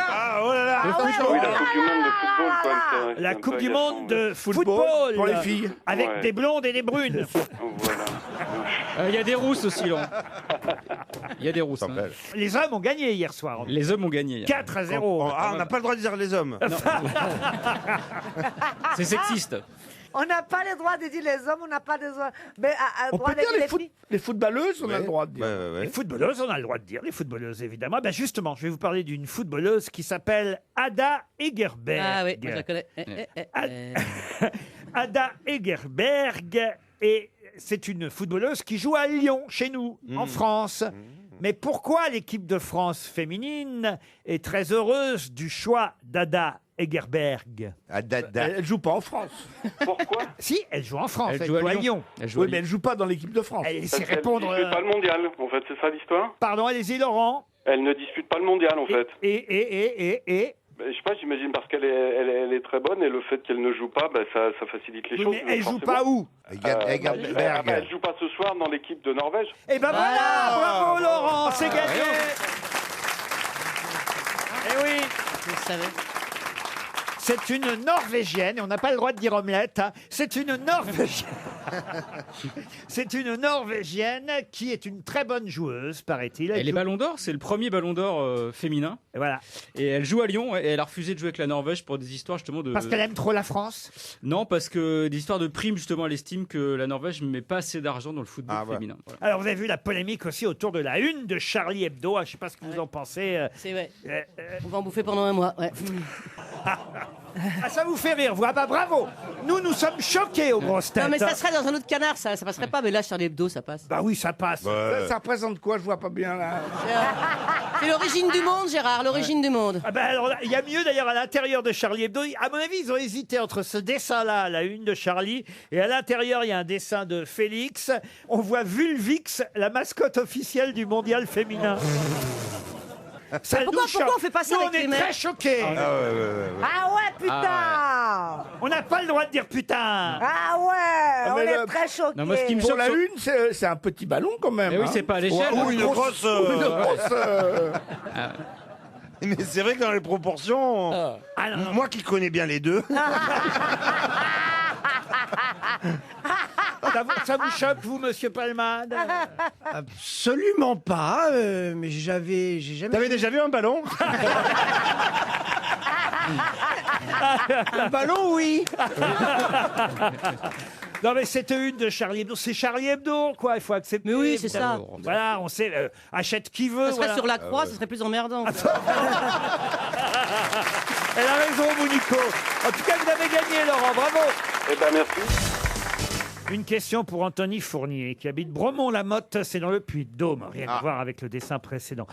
Speaker 5: La Coupe du Monde de football
Speaker 9: pour les filles.
Speaker 5: avec des blondes et des brunes.
Speaker 7: Il y a des rousses aussi, Laurent. Il y a des rousses. Hein.
Speaker 5: Les hommes ont gagné hier soir.
Speaker 7: Les hommes ont gagné.
Speaker 5: 4-0.
Speaker 8: On n'a pas le droit de dire les hommes.
Speaker 7: C'est sexiste.
Speaker 6: On n'a pas le droit de dire les hommes, on n'a pas le droit,
Speaker 9: On peut
Speaker 6: de
Speaker 9: dire
Speaker 6: les filles.
Speaker 9: les footballeuses, on a le droit de dire.
Speaker 5: Les footballeuses, on a le droit de dire. Les footballeuses, évidemment. Justement, je vais vous parler d'une footballeuse qui s'appelle Ada Egerberg.
Speaker 10: Ah oui, moi je la connais.
Speaker 5: Ada Egerberg, et c'est une footballeuse qui joue à Lyon, chez nous, en France. Mais pourquoi l'équipe de France féminine est très heureuse du choix d'Ada Egerberg?
Speaker 9: Elle joue pas en France.
Speaker 12: Pourquoi?
Speaker 5: Si, elle joue en France, elle
Speaker 7: joue
Speaker 5: joue
Speaker 7: à
Speaker 5: à Lyon.
Speaker 9: Oui, mais elle joue pas dans l'équipe de France.
Speaker 5: Elle sait
Speaker 12: Parce qu'elle
Speaker 5: répondre.
Speaker 12: ne dispute pas le mondial, en fait, c'est ça l'histoire?
Speaker 5: Pardon, allez-y, Laurent.
Speaker 12: Elle ne dispute pas le mondial, en fait.
Speaker 5: Et
Speaker 12: Je sais pas, j'imagine parce qu'elle est très bonne et le fait qu'elle ne joue pas, ça facilite les
Speaker 5: Oui,
Speaker 12: choses.
Speaker 5: mais elle joue pas où?
Speaker 12: Elle joue pas ce soir dans l'équipe de Norvège.
Speaker 5: Et ben voilà, bravo Laurent, c'est gagné. Eh oui.
Speaker 10: Je le savais.
Speaker 5: C'est une Norvégienne, et on n'a pas le droit de dire omelette, hein. C'est une Norvégienne. C'est une Norvégienne qui est une très bonne joueuse, paraît-il.
Speaker 7: Elle est Ballon d'Or, c'est le premier Ballon d'Or féminin.
Speaker 5: Et voilà.
Speaker 7: Et elle joue à Lyon et elle a refusé de jouer avec la Norvège pour des histoires justement de...
Speaker 5: Parce qu'elle aime trop la France?
Speaker 7: Non, parce que des histoires de primes justement, elle estime que la Norvège ne met pas assez d'argent dans le football féminin. Voilà.
Speaker 5: Alors vous avez vu la polémique aussi autour de la une de Charlie Hebdo. Je ne sais pas ce que vous en pensez.
Speaker 10: C'est vrai. On va en bouffer pendant un mois. Ouais.
Speaker 5: Ah, ça vous fait rire, vous? Ah bah bravo. Nous sommes choqués aux grosses têtes.
Speaker 10: Non mais ça serait dans un autre canard, ça passerait pas. Mais là, Charlie Hebdo, ça passe.
Speaker 5: Bah oui, ça passe.
Speaker 9: Ça représente quoi? Je vois pas bien là.
Speaker 10: C'est l'origine du monde, Gérard, l'origine du monde.
Speaker 5: Ah bah alors, il y a mieux d'ailleurs à l'intérieur de Charlie Hebdo. À mon avis, ils ont hésité entre ce dessin-là, la une de Charlie, et à l'intérieur, il y a un dessin de Félix. On voit Vulvix, la mascotte officielle du mondial féminin. Ça
Speaker 10: pourquoi on fait pas ça
Speaker 5: Nous,
Speaker 10: avec les
Speaker 5: on est
Speaker 10: mecs?
Speaker 5: très choqués.
Speaker 6: Ah ouais, putain.
Speaker 5: On n'a pas le droit de dire putain.
Speaker 6: Ah ouais, on
Speaker 9: mais
Speaker 6: est très choqués.
Speaker 7: Non, moi, ce qui me
Speaker 9: Pour
Speaker 7: choque
Speaker 9: la
Speaker 7: sur-
Speaker 9: une, c'est un petit ballon quand même.
Speaker 7: Eh oui,
Speaker 9: hein.
Speaker 7: c'est pas à l'échelle.
Speaker 8: Ou une grosse.
Speaker 7: Ah.
Speaker 8: Mais c'est vrai que dans les proportions.
Speaker 5: Ah, non, non.
Speaker 8: Moi qui connais bien les deux.
Speaker 5: Ça vous choque, vous, monsieur Palmade?
Speaker 11: Absolument pas, mais j'ai jamais...
Speaker 8: T'avais déjà vu un ballon?
Speaker 11: Un ballon, oui.
Speaker 5: Non, mais cette une de Charlie Hebdo, c'est Charlie Hebdo, quoi. Il faut accepter.
Speaker 10: Mais oui, c'est ça.
Speaker 5: Voilà, on sait, achète qui veut.
Speaker 10: Ça serait
Speaker 5: voilà.
Speaker 10: sur la croix, ce serait plus emmerdant.
Speaker 5: Elle a raison, Monico. En tout cas, vous avez gagné, Laurent. Bravo.
Speaker 12: Eh ben, merci.
Speaker 5: Une question pour Anthony Fournier, qui habite Bromont-la-Motte, c'est dans le Puy-de-Dôme. Rien à voir avec le dessin précédent.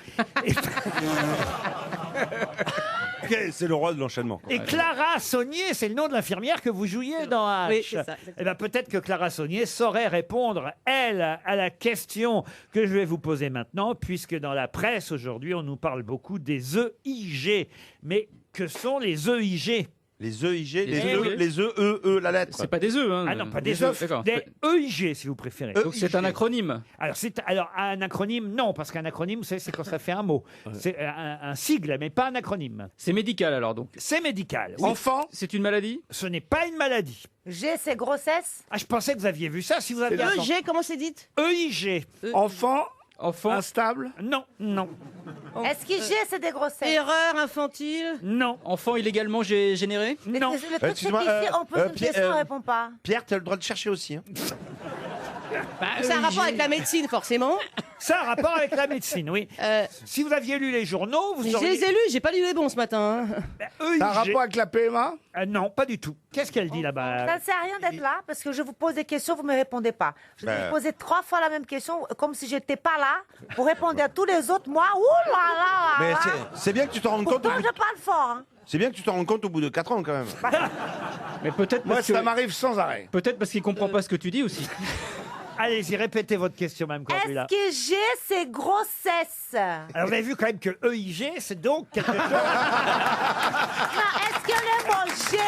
Speaker 8: C'est le roi de l'enchaînement.
Speaker 5: Et Clara Saunier, c'est le nom de l'infirmière que vous jouiez dans H.
Speaker 10: Oui, c'est ça.
Speaker 5: Eh ben, peut-être que Clara Saunier saurait répondre, elle, à la question que je vais vous poser maintenant, puisque dans la presse aujourd'hui, on nous parle beaucoup des EIG. Mais que sont les EIG ?
Speaker 8: Les EIG,
Speaker 5: oui.
Speaker 8: les la lettre.
Speaker 7: C'est pas des œufs, hein.
Speaker 5: Ah non, pas des œufs,
Speaker 7: D'accord.
Speaker 5: des EIG, si vous préférez.
Speaker 7: Donc c'est un acronyme.
Speaker 5: Alors, un acronyme, non, parce qu'un acronyme, vous savez, c'est quand ça fait un mot. C'est un sigle, mais pas un acronyme.
Speaker 7: C'est médical alors donc.
Speaker 5: C'est médical. Oui.
Speaker 9: Enfant,
Speaker 7: C'est une maladie.
Speaker 5: Ce n'est pas une maladie.
Speaker 6: G, c'est grossesse.
Speaker 5: Ah, je pensais que vous aviez vu ça si vous aviez...
Speaker 10: EG, comment c'est dit
Speaker 5: EIG.
Speaker 9: enfant,
Speaker 7: Enfant.
Speaker 9: instable.
Speaker 5: Non, non,
Speaker 6: Est-ce que G, c'est des grossesses?
Speaker 10: Erreur infantile.
Speaker 5: non,
Speaker 7: Enfant illégalement généré.
Speaker 6: Mais
Speaker 5: non.
Speaker 6: le truc, c'est
Speaker 8: excuse-moi,
Speaker 6: qu'ici, on pose une
Speaker 8: Pierre,
Speaker 6: question, on répond pas.
Speaker 8: Pierre, tu as le droit de chercher aussi. Hein.
Speaker 10: C'est un rapport avec la médecine, forcément.
Speaker 5: Ça a un rapport avec la médecine, oui. Si vous aviez lu les journaux, vous
Speaker 10: Je
Speaker 5: auriez...
Speaker 10: les ai lus, j'ai pas lu les bons ce matin. hein.
Speaker 5: EIG.
Speaker 9: Ça a un rapport avec la PMA?
Speaker 5: Non, pas du tout. Qu'est-ce qu'elle dit là-bas?
Speaker 6: Ça ne sert à rien d'être là parce que je vous pose des questions, vous ne me répondez pas. Je vais vous poser 3 fois la même question, comme si j'étais pas là. Vous répondez à tous les autres, moi, ouh là là
Speaker 8: Mais
Speaker 6: là là.
Speaker 8: c'est bien que tu t'en rendes compte.
Speaker 6: Pourtant, je parle fort. Hein.
Speaker 8: C'est bien que tu t'en rendes compte au bout de 4 ans quand même.
Speaker 7: Mais peut-être
Speaker 9: Moi,
Speaker 7: parce
Speaker 9: ça
Speaker 7: que
Speaker 9: m'arrive sans arrêt.
Speaker 7: peut-être parce qu'il comprend pas ce que tu dis aussi.
Speaker 5: Allez-y, répétez votre question, Mme Cordula.
Speaker 6: Est-ce que G, c'est grossesse?
Speaker 5: Alors, vous avez vu quand même que EIG, c'est donc quelque chose...
Speaker 6: Non, est-ce que le mot G,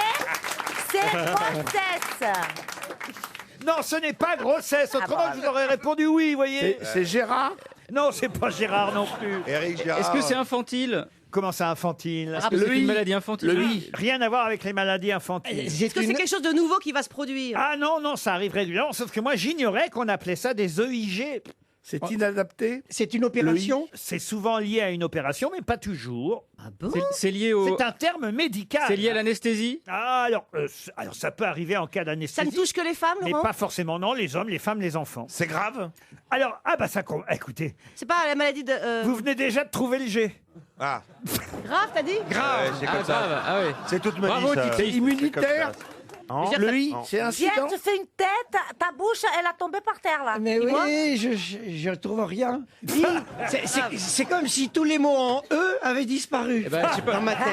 Speaker 6: c'est grossesse?
Speaker 5: Non, ce n'est pas grossesse. Autrement, je vous aurais répondu oui, vous voyez.
Speaker 9: C'est Gérard?
Speaker 5: Non, c'est pas Gérard non plus.
Speaker 8: Éric Gérard.
Speaker 7: Est-ce que c'est infantile?
Speaker 5: Comment ça, infantile?
Speaker 7: Est-ce que c'est une maladie infantile?
Speaker 5: Rien à voir avec les maladies infantiles.
Speaker 10: Est-ce que c'est quelque chose de nouveau qui va se produire?
Speaker 5: Ah non, non, ça arrive régulièrement. Sauf que moi, j'ignorais qu'on appelait ça des EIG.
Speaker 9: C'est inadapté?
Speaker 11: C'est une opération?
Speaker 5: C'est souvent lié à une opération, mais pas toujours.
Speaker 10: Ah bon?
Speaker 7: C'est lié au.
Speaker 5: C'est un terme médical.
Speaker 7: C'est lié à l'anesthésie?
Speaker 5: Ah, alors ça peut arriver en cas
Speaker 10: Ça
Speaker 5: d'anesthésie.
Speaker 10: ne touche que les femmes,
Speaker 5: Mais
Speaker 10: Laurent?
Speaker 5: pas forcément, non, les hommes, les femmes, les enfants.
Speaker 8: C'est grave?
Speaker 5: Alors, écoutez,
Speaker 10: C'est pas la maladie de...
Speaker 5: vous venez déjà de trouver le G.
Speaker 8: Ah,
Speaker 10: Grave, t'as dit?
Speaker 8: grave. C'est comme ça.
Speaker 7: grave. Ah ouais.
Speaker 8: C'est toute ma
Speaker 7: Bravo,
Speaker 8: vie. ça.
Speaker 7: Titi.
Speaker 9: Immunitaire?
Speaker 8: Hein
Speaker 9: Le I, c'est
Speaker 6: Viens,
Speaker 9: incident?
Speaker 6: tu fais une tête, ta bouche, elle a tombé par terre, là.
Speaker 11: Mais
Speaker 6: Dis-moi.
Speaker 11: oui, je trouve rien. C'est comme si tous les mots en E avaient disparu
Speaker 7: Eh ben, je sais pas.
Speaker 11: dans ma tête.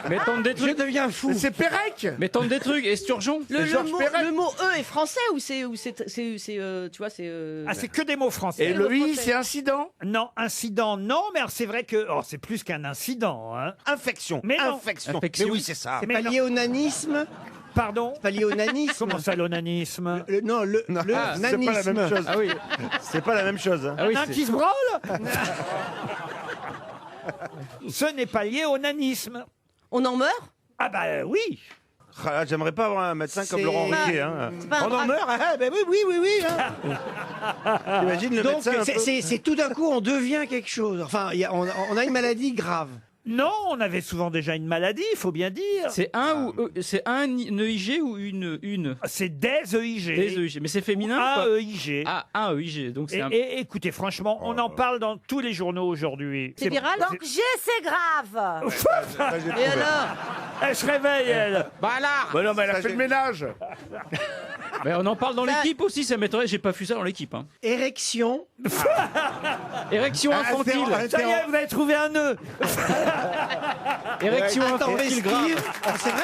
Speaker 7: Mais tente des
Speaker 11: Je
Speaker 7: trucs.
Speaker 11: deviens fou.
Speaker 9: C'est Pérec?
Speaker 7: Mais tente des trucs. Esturgeon.
Speaker 10: Le mot E est français ou c'est tu vois, c'est...
Speaker 5: Ah, c'est que des mots français.
Speaker 9: Et le I, c'est incident?
Speaker 5: Non, incident, non, mais alors c'est vrai que c'est plus qu'un incident. Hein.
Speaker 8: Infection.
Speaker 5: Mais non.
Speaker 8: Infection.
Speaker 7: Infection.
Speaker 8: Mais oui, c'est ça.
Speaker 11: C'est
Speaker 5: Mais
Speaker 11: pas
Speaker 5: non.
Speaker 11: lié au nanisme?
Speaker 5: Pardon.
Speaker 11: Pas lié au nanisme?
Speaker 5: Comment ça, l'onanisme?
Speaker 11: Non, le
Speaker 8: C'est pas la
Speaker 11: nanisme.
Speaker 8: même chose.
Speaker 7: Ah oui.
Speaker 8: C'est pas la même chose. hein.
Speaker 7: Ah oui.
Speaker 5: Un qui se branle. Ce n'est pas lié au nanisme.
Speaker 10: On en meurt?
Speaker 5: Ah bah oui.
Speaker 8: Ah, j'aimerais pas avoir un médecin comme
Speaker 11: C'est-
Speaker 8: Laurent
Speaker 11: Bah,
Speaker 8: Ruquier. Hein.
Speaker 10: C'est pas un
Speaker 8: On en
Speaker 10: drame.
Speaker 8: meurt.
Speaker 11: Ah, ben oui. Hein.
Speaker 8: Imagine le
Speaker 11: Donc,
Speaker 8: médecin. un peu-
Speaker 11: c'est tout d'un coup, on devient quelque chose. Enfin, on a une maladie grave.
Speaker 5: Non, on avait souvent déjà une maladie, il faut bien dire.
Speaker 7: C'est un EIG ou une.
Speaker 5: C'est des EIG.
Speaker 7: Des EIG. Mais c'est féminin ou
Speaker 5: Un
Speaker 7: pas
Speaker 5: EIG.
Speaker 7: Ah, un EIG. Donc c'est
Speaker 5: Et,
Speaker 7: un.
Speaker 5: et écoutez, franchement, on en parle dans tous les journaux aujourd'hui.
Speaker 10: C'est viral?
Speaker 6: Donc G, c'est grave.
Speaker 8: Ça, j'ai
Speaker 10: Et
Speaker 8: trouvé.
Speaker 10: alors?
Speaker 5: Elle se réveille, elle.
Speaker 7: Bah là.
Speaker 9: Bah non, mais elle a
Speaker 8: Ça,
Speaker 9: fait
Speaker 8: j'ai-
Speaker 9: le ménage.
Speaker 7: Mais on en parle dans l'équipe aussi. Ça m'étonnerait. J'ai pas vu ça dans l'équipe. Hein.
Speaker 11: Érection.
Speaker 7: Érection infantile.
Speaker 5: Ça y est, vous avez trouvé un nœud.
Speaker 7: Érection
Speaker 11: Attends,
Speaker 7: infantile grave.
Speaker 11: vestige. Ah, c'est vrai?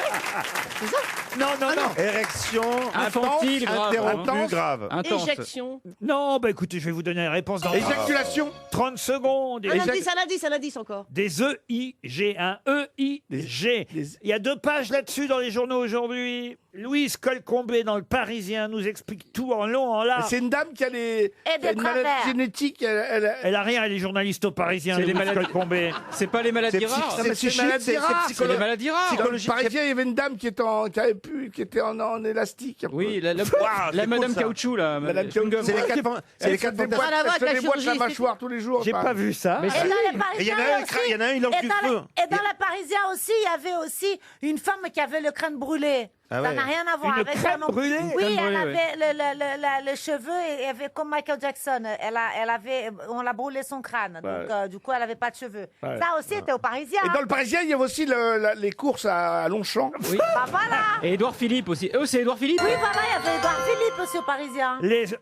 Speaker 5: Non, non, non.
Speaker 8: Érection.
Speaker 7: Infantile grave.
Speaker 8: Interrompue grave.
Speaker 7: Intense.
Speaker 10: Éjection.
Speaker 5: Non, bah écoutez, je vais vous donner la réponse dans
Speaker 9: Éjaculation.
Speaker 5: 30 secondes.
Speaker 10: Un indice encore.
Speaker 5: Des EIG, un EIG. Il y a 2 pages là-dessus dans les journaux aujourd'hui. Louise Colcombé dans le Parisien nous explique tout en long, en
Speaker 9: Mais
Speaker 5: large.
Speaker 9: c'est une dame qui a,
Speaker 6: Et
Speaker 9: qui a
Speaker 6: de
Speaker 9: une maladie
Speaker 6: travers.
Speaker 9: génétique.
Speaker 5: Elle a rien, elle est journaliste au Parisien,
Speaker 7: C'est les
Speaker 5: Louise
Speaker 7: maladies-
Speaker 5: Colcombé.
Speaker 7: C'est pas les maladies rares.
Speaker 9: c'est psychique, c'est
Speaker 7: C'est les maladies rares.
Speaker 9: Dans le Parisien, il y avait une dame qui était en élastique. un peu.
Speaker 7: Oui, la
Speaker 8: c'est
Speaker 7: madame
Speaker 8: cool, ça.
Speaker 7: caoutchouc là.
Speaker 9: Madame
Speaker 7: chewing-gum.
Speaker 9: Caoutchouc.
Speaker 8: C'est les 4
Speaker 9: Elle
Speaker 8: c'est
Speaker 9: fait
Speaker 8: les
Speaker 9: des
Speaker 8: 4
Speaker 9: boîtes-
Speaker 10: Rien à voir
Speaker 9: elle fait
Speaker 10: avec
Speaker 9: des
Speaker 10: la
Speaker 9: boîtes à
Speaker 10: chirurgie
Speaker 9: mâchoire tous les jours.
Speaker 5: J'ai
Speaker 9: enfin.
Speaker 5: pas vu ça.
Speaker 7: Mais
Speaker 6: Et dans les
Speaker 8: Et il y en
Speaker 6: Parisiens
Speaker 8: a un,
Speaker 6: aussi.
Speaker 8: il y en a un, il en
Speaker 6: Et
Speaker 8: tue
Speaker 6: dans
Speaker 8: le feu.
Speaker 6: Et dans la Parisien aussi, il y avait aussi une femme qui avait le crâne brûlé.
Speaker 8: Ah
Speaker 6: Ça n'a rien à voir
Speaker 5: Une
Speaker 6: avec
Speaker 5: crème brûlée.
Speaker 6: Oui,
Speaker 7: Crème
Speaker 6: elle
Speaker 7: brûlée,
Speaker 6: avait le cheveu et elle avait comme Michael Jackson. On l'a brûlé son crâne. Donc, du coup, elle n'avait pas de cheveux.
Speaker 9: Ouais.
Speaker 6: Ça aussi, était au Parisien.
Speaker 9: Et dans le Parisien, il y avait aussi les courses à Longchamp.
Speaker 7: Oui.
Speaker 6: Bah voilà.
Speaker 7: Et Édouard Philippe aussi. C'est Édouard Philippe
Speaker 6: Oui, voilà, il y avait Édouard Philippe aussi au Parisien.
Speaker 5: Les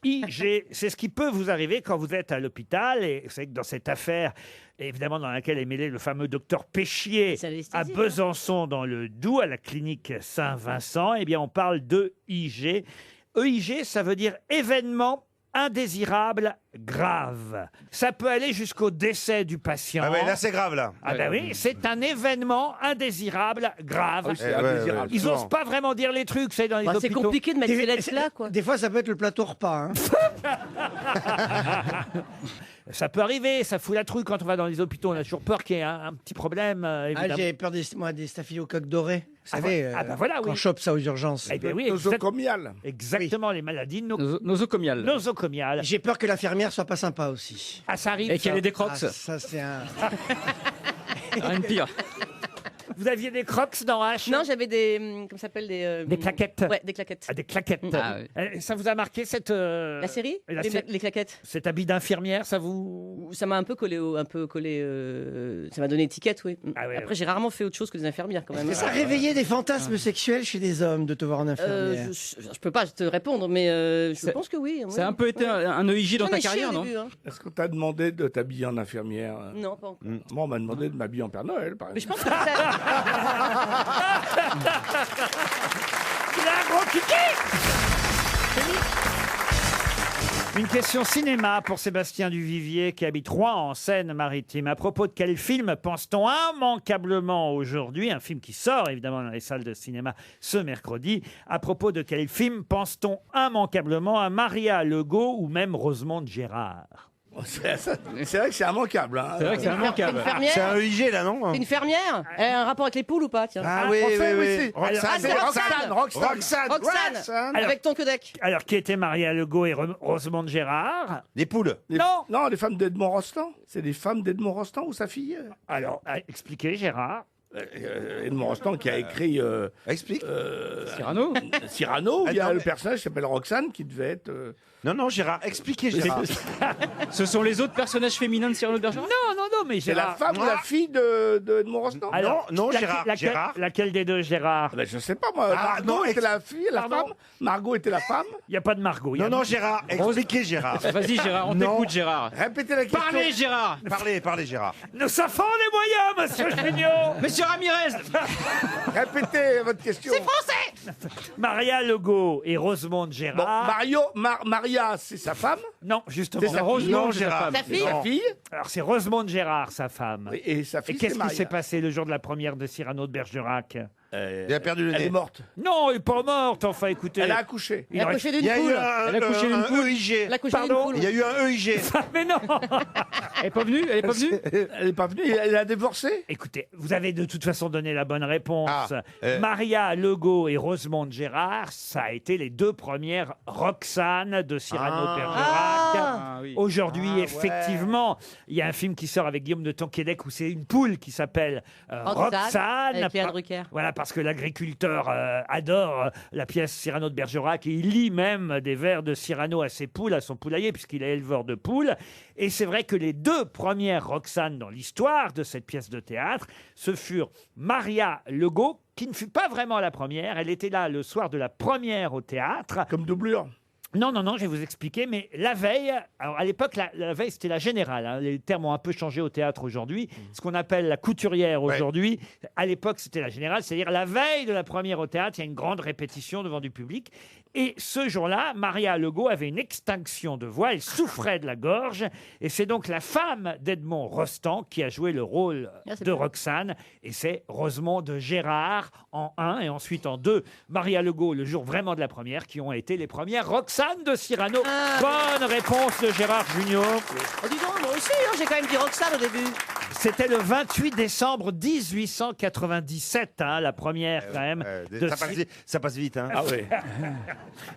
Speaker 5: EIG, c'est ce qui peut vous arriver quand vous êtes à l'hôpital. Et vous savez que dans cette affaire, évidemment dans laquelle est mêlé le fameux docteur Péchier
Speaker 10: C'est
Speaker 5: à
Speaker 10: l'anesthésie,
Speaker 5: Besançon, dans le Doubs, à la clinique Saint-Vincent, eh bien on parle d'EIG. EIG, ça veut dire événement indésirable grave. Ça peut aller jusqu'au décès du patient.
Speaker 8: Ah ouais, là c'est grave là.
Speaker 5: Ah ben oui, c'est un événement indésirable grave.
Speaker 9: Ah oui, c'est indésirable.
Speaker 5: Ils n'osent pas vraiment dire les trucs, c'est dans les
Speaker 10: Bah, c'est
Speaker 5: hôpitaux.
Speaker 10: compliqué de mettre ces lettres-là, quoi.
Speaker 11: Des fois, ça peut être le plateau repas. Hein.
Speaker 5: Ça peut arriver, ça fout la trouille quand on va dans les hôpitaux. On a toujours peur qu'il y ait un petit problème, évidemment.
Speaker 11: J'ai peur des staphylocoques dorés. Vous savez,
Speaker 5: ah bah voilà,
Speaker 11: quand
Speaker 5: oui.
Speaker 11: on chope ça aux urgences.
Speaker 5: Eh ben oui,
Speaker 9: Nosocomial.
Speaker 5: exactement, les maladies
Speaker 7: Nosocomiales.
Speaker 5: nosocomiales.
Speaker 11: J'ai peur que l'infirmière soit pas sympa aussi.
Speaker 5: Ah, ça arrive.
Speaker 7: Et qu'elle
Speaker 5: ça.
Speaker 7: ait des crocs.
Speaker 11: Ah, ça, c'est un...
Speaker 7: Rien de pire.
Speaker 5: Vous aviez des crocs dans H?
Speaker 10: Non, j'avais des. Comment ça s'appelle
Speaker 5: Des claquettes.
Speaker 10: Ouais, des claquettes.
Speaker 5: Ah, des claquettes.
Speaker 7: Ah,
Speaker 5: Ça vous a marqué cette.
Speaker 10: La série
Speaker 5: la
Speaker 10: les,
Speaker 5: sé-
Speaker 10: les claquettes.
Speaker 5: Cet habit d'infirmière, ça vous.
Speaker 10: Ça m'a un peu collé. Ça m'a donné étiquette, oui.
Speaker 5: Ah ouais,
Speaker 10: Après, j'ai rarement fait autre chose que des infirmières, quand même.
Speaker 11: Est-ce que ça réveillait des fantasmes sexuels chez des hommes de te voir en infirmière?
Speaker 10: Je peux pas te répondre, mais je pense que oui.
Speaker 7: Ça a un peu été un EIG dans ta carrière, non?
Speaker 9: Est-ce qu'on t'a demandé de t'habiller en infirmière?
Speaker 10: Non, pas encore.
Speaker 9: Moi, on m'a demandé de m'habiller en Père Noël, par
Speaker 10: Mais je
Speaker 9: exemple.
Speaker 10: pense que ça...
Speaker 5: Il a un gros kiki. Une question cinéma pour Sébastien Duvivier qui habite Rouen en Seine-Maritime. À propos de quel film pense-t-on immanquablement aujourd'hui? Un film qui sort évidemment dans les salles de cinéma ce mercredi. À propos de quel film pense-t-on immanquablement à Maria Legault ou même Rosemonde Gérard?
Speaker 9: C'est vrai que c'est immanquable. Hein.
Speaker 7: C'est vrai que c'est immanquable.
Speaker 10: Une fermière.
Speaker 8: C'est un EIG là, non?
Speaker 10: Une fermière. Elle a un rapport avec les poules ou pas, tiens?
Speaker 8: Ah oui,
Speaker 9: Français,
Speaker 8: oui,
Speaker 9: oui,
Speaker 8: oui.
Speaker 9: si.
Speaker 10: Ah, c'est
Speaker 9: Roxane.
Speaker 10: Roxane. Avec ton codec.
Speaker 5: Alors, qui était Maria Legault et Rosemonde Gérard?
Speaker 8: Des poules.
Speaker 5: Non.
Speaker 9: Non, les femmes d'Edmond Rostand. C'est des femmes d'Edmond Rostand ou sa fille.
Speaker 5: Alors, expliquez, Gérard.
Speaker 9: Edmond Rostand qui a écrit
Speaker 8: Explique.
Speaker 7: Cyrano.
Speaker 9: Cyrano. Il y a
Speaker 8: Attends,
Speaker 9: le
Speaker 8: mais-
Speaker 9: personnage qui s'appelle Roxane qui devait être.
Speaker 8: Non, non, Gérard, expliquez Gérard.
Speaker 7: Ce sont les autres personnages féminins de Cyrano de Bergerac?
Speaker 5: Non, mais
Speaker 9: C'est la
Speaker 5: Gérard.
Speaker 9: femme ou la fille de Edmond Rostand.
Speaker 5: Alors,
Speaker 8: non, Gérard.
Speaker 5: Laquelle,
Speaker 8: Gérard.
Speaker 5: laquelle des deux, Gérard?
Speaker 9: Ben, je sais pas moi.
Speaker 8: Ah,
Speaker 9: Margot
Speaker 8: non,
Speaker 9: était la fille, la
Speaker 5: Pardon
Speaker 9: femme. Margot était la femme.
Speaker 5: Il n'y a pas de Margot. il y a-
Speaker 8: Non, non, Gérard, expliquez Gérard.
Speaker 7: Vas-y, Gérard, on
Speaker 8: Non.
Speaker 7: t'écoute, Gérard.
Speaker 9: Répétez la question.
Speaker 7: Parlez, Gérard.
Speaker 8: Parlez, Gérard.
Speaker 5: Nous avons les moyens, monsieur Junio.
Speaker 7: Monsieur Ramirez.
Speaker 9: Répétez votre question.
Speaker 5: Maria Legault et Rosemonde
Speaker 9: Bon,
Speaker 5: Gérard.
Speaker 9: Maria, c'est sa femme.
Speaker 5: Non, justement.
Speaker 9: C'est sa fille.
Speaker 8: Non, Gérard.
Speaker 10: Sa fille.
Speaker 9: Sa fille.
Speaker 5: Alors, c'est Rosemonde Gérard, sa femme.
Speaker 9: Et sa
Speaker 5: Et
Speaker 9: fille,
Speaker 5: qu'est-ce
Speaker 9: c'est
Speaker 5: qui
Speaker 9: Maria.
Speaker 5: s'est passé le jour de la première de Cyrano de Bergerac?
Speaker 8: Il a perdu le
Speaker 9: Elle
Speaker 8: nez.
Speaker 9: est morte.
Speaker 5: Non, elle n'est pas morte. Enfin, écoutez.
Speaker 9: Elle a accouché.
Speaker 5: Il
Speaker 10: Elle a
Speaker 5: aurait-
Speaker 10: couché
Speaker 8: Il
Speaker 10: d'une
Speaker 8: y a eu
Speaker 10: poule.
Speaker 7: Elle a couché d'une poule.
Speaker 8: EIG.
Speaker 10: Elle a couché d'une
Speaker 5: Pardon
Speaker 10: poule.
Speaker 8: Il y a eu un EIG.
Speaker 5: Mais non.
Speaker 7: Elle est pas venue? Elle est pas venue?
Speaker 9: Elle est pas venue. Elle a divorcé.
Speaker 5: Écoutez, vous avez de toute façon donné la bonne réponse.
Speaker 8: Ah,
Speaker 5: Maria Legault et Rosemonde Gérard, ça a été les deux premières Roxane de Cyrano de Bergerac.
Speaker 7: Ah oui.
Speaker 5: Aujourd'hui,
Speaker 8: Ah, ouais.
Speaker 5: effectivement, il y a un film qui sort avec Guillaume de Tonquédec où c'est une poule qui s'appelle Roxane.
Speaker 10: Avec Léa Drucker.
Speaker 5: Voilà, parce que l'agriculteur adore la pièce Cyrano de Bergerac et il lit même des vers de Cyrano à ses poules, à son poulailler, puisqu'il est éleveur de poules. Et c'est vrai que les deux premières Roxane dans l'histoire de cette pièce de théâtre, ce furent Maria Legault, qui ne fut pas vraiment la première. Elle était là le soir de la première au théâtre.
Speaker 9: Comme doublure.
Speaker 5: Non, je vais vous expliquer, mais la veille, alors à l'époque, la veille, c'était la générale. Hein. Les termes ont un peu changé au théâtre aujourd'hui. Ce qu'on appelle la couturière aujourd'hui, à l'époque, c'était la générale, c'est-à-dire la veille de la première au théâtre, il y a une grande répétition devant du public. Et ce jour-là, Maria Legault avait une extinction de voix, elle souffrait de la gorge, et c'est donc la femme d'Edmond Rostand qui a joué le rôle de Roxane, et c'est Rosemonde Gérard en 1 et ensuite en 2, Maria Legault le jour vraiment de la première, qui ont été les premières Roxane de Cyrano. Bonne réponse de Gérard Junior.
Speaker 10: Oh, dis donc, moi aussi, hein, j'ai quand même dit Roxane au début.
Speaker 5: C'était le 28 décembre 1897, hein, la première quand même.
Speaker 8: Ça passe vite, hein.
Speaker 9: Ah oui.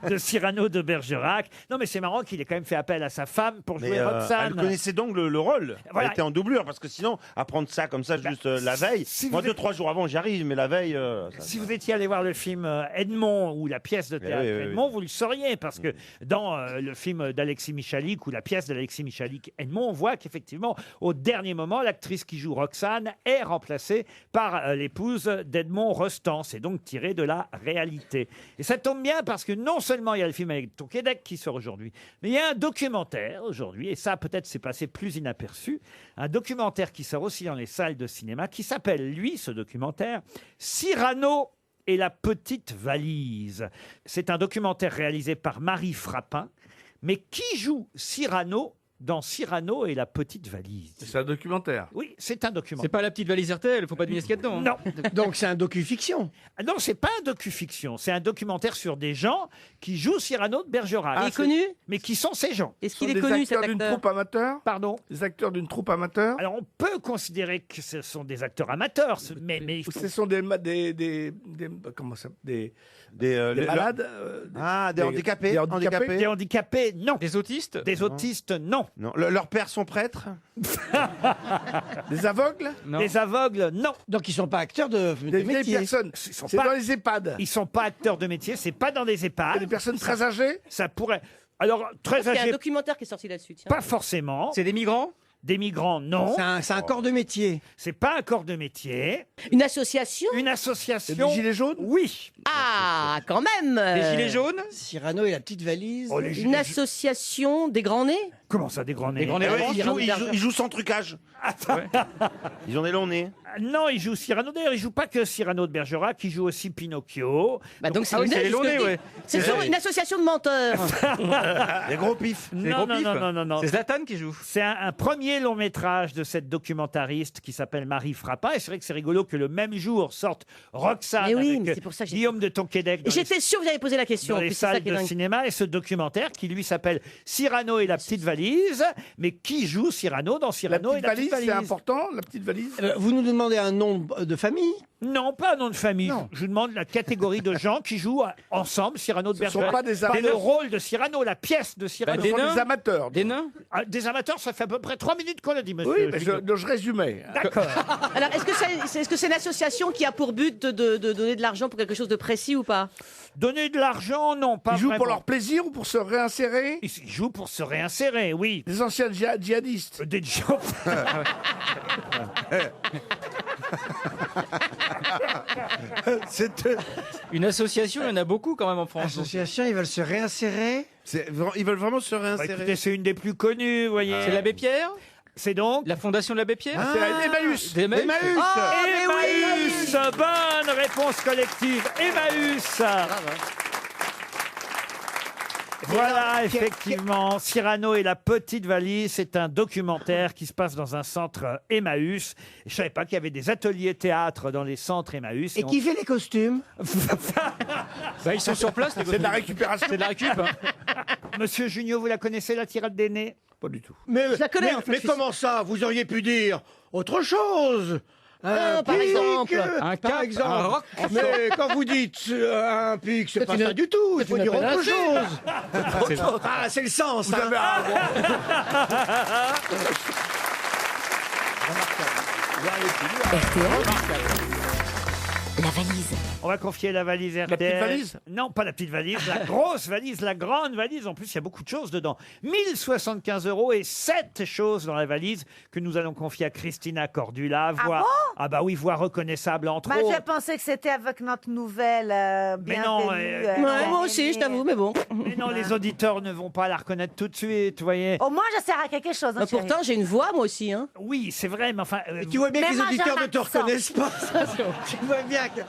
Speaker 5: de Cyrano de Bergerac. Non, mais c'est marrant qu'il ait quand même fait appel à sa femme pour jouer Roxane.
Speaker 8: Elle connaissait donc le rôle.
Speaker 5: Voilà.
Speaker 8: Elle était en doublure, parce que sinon, apprendre ça comme ça juste la veille. Moi, 2-3 jours avant, j'y arrive, mais la veille.
Speaker 5: Si vous étiez allé voir le film Edmond ou la pièce de théâtre Edmond, vous le sauriez, parce que dans le film d'Alexis Michalik ou la pièce d'Alexis Michalik Edmond, on voit qu'effectivement, au dernier moment, l'actrice qui joue Roxane est remplacée par l'épouse d'Edmond Rostand. C'est donc tiré de la réalité. Et ça tombe bien parce que non seulement il y a le film avec Tonquédec qui sort aujourd'hui, mais il y a un documentaire aujourd'hui, et ça peut-être c'est passé plus inaperçu, un documentaire qui sort aussi dans les salles de cinéma, qui s'appelle, lui, ce documentaire, Cyrano et la petite valise. C'est un documentaire réalisé par Marie Frappin, mais qui joue Cyrano dans Cyrano et la petite valise?
Speaker 9: C'est un documentaire.
Speaker 5: Oui, c'est un documentaire.
Speaker 7: C'est pas la petite valise RTL, il faut pas deviner ce qu'il y a dedans.
Speaker 5: Non.
Speaker 11: Donc c'est un docu-fiction.
Speaker 5: Ah non, c'est pas un docu-fiction. C'est un documentaire sur des gens qui jouent Cyrano de Bergerac.
Speaker 10: Il est connu?
Speaker 5: Mais qui sont ces gens?
Speaker 10: Est-ce qu'il est connu, cet
Speaker 9: acteurs d'une
Speaker 10: acteur?
Speaker 9: troupe amateur?
Speaker 5: Pardon?
Speaker 9: Des acteurs d'une troupe amateur?
Speaker 5: Alors on peut considérer que ce sont des acteurs amateurs, mais
Speaker 9: Ou ce sont des comment ça, des malades?
Speaker 8: Des handicapés.
Speaker 5: Des handicapés, non.
Speaker 7: Des autistes?
Speaker 5: Des autistes, non.
Speaker 8: Non. Leurs pères sont prêtres.
Speaker 9: Des aveugles?
Speaker 7: Non.
Speaker 5: Des aveugles, non.
Speaker 11: Donc ils sont pas acteurs de
Speaker 9: Des vieilles
Speaker 11: métier.
Speaker 9: personnes.
Speaker 5: sont
Speaker 9: C'est
Speaker 5: pas-
Speaker 9: dans les EHPAD.
Speaker 5: Ils sont pas acteurs de métier, c'est pas dans des EHPAD.
Speaker 9: Des personnes très âgées?
Speaker 5: Ça pourrait. Alors, très
Speaker 10: Il y a un
Speaker 5: âgés,
Speaker 10: documentaire qui est sorti là-dessus. Tiens.
Speaker 5: pas forcément.
Speaker 7: C'est des migrants?
Speaker 5: Des migrants, non.
Speaker 11: C'est un corps de métier.
Speaker 5: C'est pas un corps de métier.
Speaker 10: Une association?
Speaker 5: Une
Speaker 9: C'est
Speaker 5: association.
Speaker 9: des gilets jaunes?
Speaker 5: Oui.
Speaker 10: Ah, quand même!
Speaker 7: Des gilets jaunes?
Speaker 11: Cyrano et la petite valise.
Speaker 5: Oh, les
Speaker 10: Une
Speaker 5: gilets-
Speaker 10: association des grands nez?
Speaker 5: Comment ça, des grands nez?
Speaker 7: Des grands nez
Speaker 8: Ouais,
Speaker 7: ronds?
Speaker 8: ils jouent sans trucage. Ils ont des longs nez.
Speaker 5: Non, il joue Cyrano. D'ailleurs, il joue pas que Cyrano de Bergerac, il joue aussi Pinocchio.
Speaker 10: Bah donc c'est
Speaker 7: Ah oui,
Speaker 10: le
Speaker 7: c'est
Speaker 10: nez,
Speaker 7: les longs
Speaker 10: ce que
Speaker 7: nez,
Speaker 10: je dis.
Speaker 7: ouais.
Speaker 10: C'est sur une association de menteurs.
Speaker 8: Des gros pifs.
Speaker 5: Non, non, non, non, non, non.
Speaker 7: C'est Zlatan qui joue.
Speaker 5: C'est un premier long métrage de cette documentariste qui s'appelle Marie Frappin. Et c'est vrai que c'est rigolo que le même jour sorte Roxane
Speaker 10: Mais oui,
Speaker 5: avec
Speaker 10: mais c'est pour ça que j'ai-
Speaker 5: Guillaume de Tonquédec
Speaker 10: Et
Speaker 5: dans les,
Speaker 10: j'étais sûr que vous avez posé la question.
Speaker 5: dans
Speaker 10: En
Speaker 5: les
Speaker 10: plus, c'est ça
Speaker 5: salles
Speaker 10: qui est
Speaker 5: de
Speaker 10: dingue.
Speaker 5: cinéma. Et ce documentaire qui lui s'appelle Cyrano et la petite valise. Mais qui joue Cyrano dans
Speaker 9: La
Speaker 5: Cyrano et
Speaker 9: petite
Speaker 5: la petite
Speaker 9: valise,
Speaker 5: valise?
Speaker 9: c'est important, la petite valise?
Speaker 11: Vous nous demandez un nom de famille?
Speaker 5: Non, pas un nom de famille.
Speaker 11: Non.
Speaker 5: Je vous demande la catégorie de gens qui jouent ensemble Cyrano de
Speaker 9: Ce sont
Speaker 5: Bergerac.
Speaker 9: pas des
Speaker 5: le
Speaker 9: amateurs.
Speaker 5: rôle de Cyrano, la pièce de Cyrano.
Speaker 9: Ce sont
Speaker 7: nains?
Speaker 9: des amateurs.
Speaker 7: Des nains?
Speaker 5: Ah, des amateurs, ça fait à peu près 3 minutes qu'on l'a dit, monsieur.
Speaker 9: Oui, mais
Speaker 5: Gigot.
Speaker 9: donc je résumais.
Speaker 5: D'accord.
Speaker 10: Alors, est-ce que c'est une association qui a pour but de donner de l'argent pour quelque chose de précis ou pas?
Speaker 5: Donner de l'argent, non, pas
Speaker 9: Ils jouent
Speaker 5: vraiment.
Speaker 9: pour leur plaisir ou pour se réinsérer?
Speaker 5: Ils jouent pour se réinsérer, oui.
Speaker 9: Des anciens djihadistes.
Speaker 5: Des gens.
Speaker 7: Une association, il y en a beaucoup quand même en France.
Speaker 11: Association, ils veulent se réinsérer?
Speaker 8: Ils veulent vraiment se
Speaker 5: Bah,
Speaker 8: réinsérer.
Speaker 5: écoutez, c'est une des plus connues, vous voyez.
Speaker 7: C'est l'abbé Pierre?
Speaker 5: C'est donc
Speaker 7: La fondation de l'abbé Pierre?
Speaker 9: C'est la Emmaüs.
Speaker 7: Des Emmaüs?
Speaker 5: Emmaüs. Bonne réponse collective. Emmaüs. Voilà, effectivement, Cyrano et la petite valise, c'est un documentaire qui se passe dans un centre Emmaüs. Je ne savais pas qu'il y avait des ateliers théâtre dans les centres Emmaüs.
Speaker 11: Et qui fait les costumes?
Speaker 7: Bah, ils sont sur place.
Speaker 9: C'est de la récupération.
Speaker 7: C'est de la récup. Hein.
Speaker 5: Monsieur Junio, vous la connaissez, la tirade des nez?
Speaker 9: Pas du tout.
Speaker 11: Mais,
Speaker 10: Je la connais,
Speaker 11: mais,
Speaker 10: en fait,
Speaker 11: mais
Speaker 10: je suis-
Speaker 11: comment ça? Vous auriez pu dire autre chose.
Speaker 10: Ah, par
Speaker 11: pic,
Speaker 10: exemple.
Speaker 7: Un
Speaker 11: par
Speaker 7: cap,
Speaker 11: exemple.
Speaker 7: un roc.
Speaker 11: Mais quand vous dites un pic, c'est pas
Speaker 10: une-
Speaker 11: ça du tout. Il faut
Speaker 10: une
Speaker 11: dire autre
Speaker 10: appellation.
Speaker 11: chose. Ah, c'est le sens.
Speaker 9: Vous
Speaker 11: hein.
Speaker 9: avez
Speaker 4: La valise.
Speaker 5: On va confier la valise RTL.
Speaker 9: petite valise?
Speaker 5: Non, pas la petite valise, la grosse valise, la grande valise. En plus, il y a beaucoup de choses dedans. 1075 € et 7 choses dans la valise que nous allons confier à Christina Cordula. Voix,
Speaker 6: bon
Speaker 5: bah oui, voix reconnaissable entre
Speaker 6: Bah,
Speaker 5: autres.
Speaker 6: je pensais que c'était avec notre nouvelle
Speaker 5: Mais non,
Speaker 6: bienvenue.
Speaker 10: Ouais, moi aussi, je t'avoue, mais bon.
Speaker 5: Mais non, les auditeurs ne vont pas la reconnaître tout de suite, vous voyez.
Speaker 6: Au moins, je sers à quelque chose. hein,
Speaker 10: Bah,
Speaker 6: chérie.
Speaker 10: pourtant, j'ai une voix, moi aussi. Hein.
Speaker 5: Oui, c'est vrai, mais enfin...
Speaker 11: Tu vois bien
Speaker 6: Mais
Speaker 11: que les
Speaker 6: moi, j'ai
Speaker 11: auditeurs
Speaker 6: un
Speaker 11: ne te
Speaker 6: accent.
Speaker 11: reconnaissent pas. Tu vois bien que...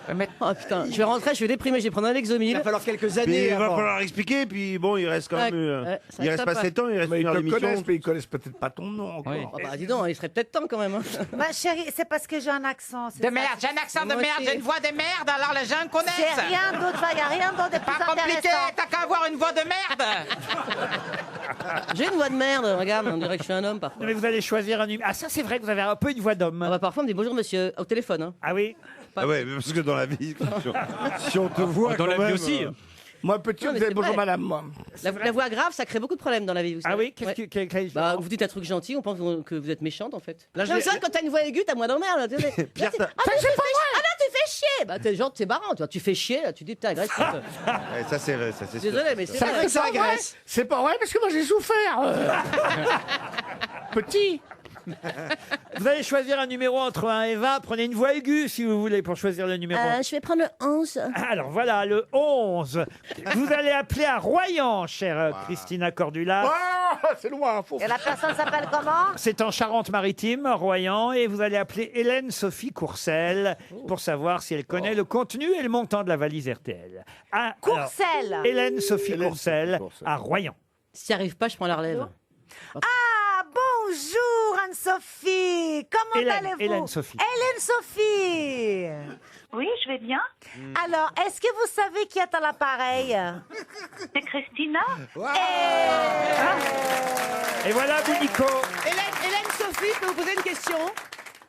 Speaker 10: Oh putain, je vais rentrer, je vais déprimer, je vais prendre un
Speaker 11: Il
Speaker 10: Lexomil.
Speaker 11: va falloir quelques
Speaker 8: Mais
Speaker 11: années
Speaker 8: il va
Speaker 11: avant.
Speaker 8: falloir expliquer, puis bon, il reste quand
Speaker 10: Ouais,
Speaker 8: même.
Speaker 10: ouais, ça
Speaker 8: Il
Speaker 10: reste
Speaker 8: reste pas
Speaker 10: sympa.
Speaker 8: 7 ans, il reste
Speaker 9: Mais
Speaker 8: une
Speaker 9: ils
Speaker 8: heure
Speaker 9: te
Speaker 8: d'émission.
Speaker 9: connaissent, mais ils connaissent peut-être pas ton nom encore.
Speaker 7: Oui.
Speaker 10: Oh, bah dis donc, il serait peut-être temps quand même. Hein.
Speaker 6: Bah, chérie, c'est parce que j'ai un accent. c'est
Speaker 13: De
Speaker 6: ça.
Speaker 13: merde, j'ai un accent de
Speaker 10: Moi
Speaker 13: merde,
Speaker 10: aussi.
Speaker 13: j'ai une voix de merde, alors les gens me connaissent.
Speaker 6: C'est rien d'autre, il n'y a rien d'autre de plus
Speaker 13: Pas compliqué,
Speaker 6: intéressant.
Speaker 13: t'as qu'à avoir une voix de merde.
Speaker 10: J'ai une voix de merde, regarde, on dirait que je suis un homme parfois.
Speaker 5: Mais vous allez choisir un numéro. Ah, ça, c'est vrai que vous avez un peu une voix d'homme.
Speaker 10: Ah bah, parfois, on me dit bonjour monsieur, au téléphone. Hein.
Speaker 5: Ah oui?
Speaker 8: Ah ouais, mais parce que dans la vie, si on te voit.
Speaker 7: Dans
Speaker 8: quand
Speaker 7: la vie
Speaker 8: même,
Speaker 7: aussi.
Speaker 9: Moi, petit,
Speaker 10: Non,
Speaker 9: on
Speaker 10: mais
Speaker 9: disait
Speaker 10: c'est
Speaker 9: bonjour
Speaker 10: vrai.
Speaker 9: madame, moi.
Speaker 10: La voix grave, ça crée beaucoup de problèmes dans la vie. Vous
Speaker 5: Ah
Speaker 10: savez.
Speaker 5: oui, quel
Speaker 10: Bah, vous dites un truc gentil, on pense que vous êtes méchante en fait.
Speaker 9: Là,
Speaker 10: Comme ça, quand t'as une voix aiguë, t'as moins d'emmerde. Ah non, tu fais chier. Bah, t'es genre, c'est marrant, tu vois, tu fais chier, là, tu dis t'es agressif.
Speaker 8: Ça c'est vrai, ça c'est sûr.
Speaker 10: Désolé, mais c'est
Speaker 11: C'est vrai
Speaker 10: vrai.
Speaker 11: que ça agresse.
Speaker 9: C'est pas vrai parce que moi j'ai souffert. Petit.
Speaker 5: Vous allez choisir un numéro entre 1 et 20. Prenez une voix aiguë si vous voulez pour choisir le numéro.
Speaker 10: Je vais prendre le 11.
Speaker 5: Alors voilà, le 11. Vous allez appeler à Royan, chère Christina Cordula.
Speaker 9: Oh, c'est loin.
Speaker 6: Et la personne s'appelle comment?
Speaker 5: C'est en Charente-Maritime, Royan, et vous allez appeler Hélène Sophie Courcelles pour savoir si elle connaît le contenu et le montant de la valise RTL. Ah,
Speaker 6: Courcelles.
Speaker 5: alors, Hélène Sophie Courcelles à Royan.
Speaker 10: Si t'y arrives pas, je prends la relève.
Speaker 6: Ah, bonjour Anne-Sophie. Comment allez-vous?
Speaker 5: Hélène Sophie.
Speaker 6: Hélène Sophie.
Speaker 14: Oui, je vais bien.
Speaker 6: Alors, est-ce que vous savez qui est à l'appareil?
Speaker 14: C'est Christina.
Speaker 5: Et voilà, Mounico.
Speaker 10: Hélène Sophie, je peux vous poser une question?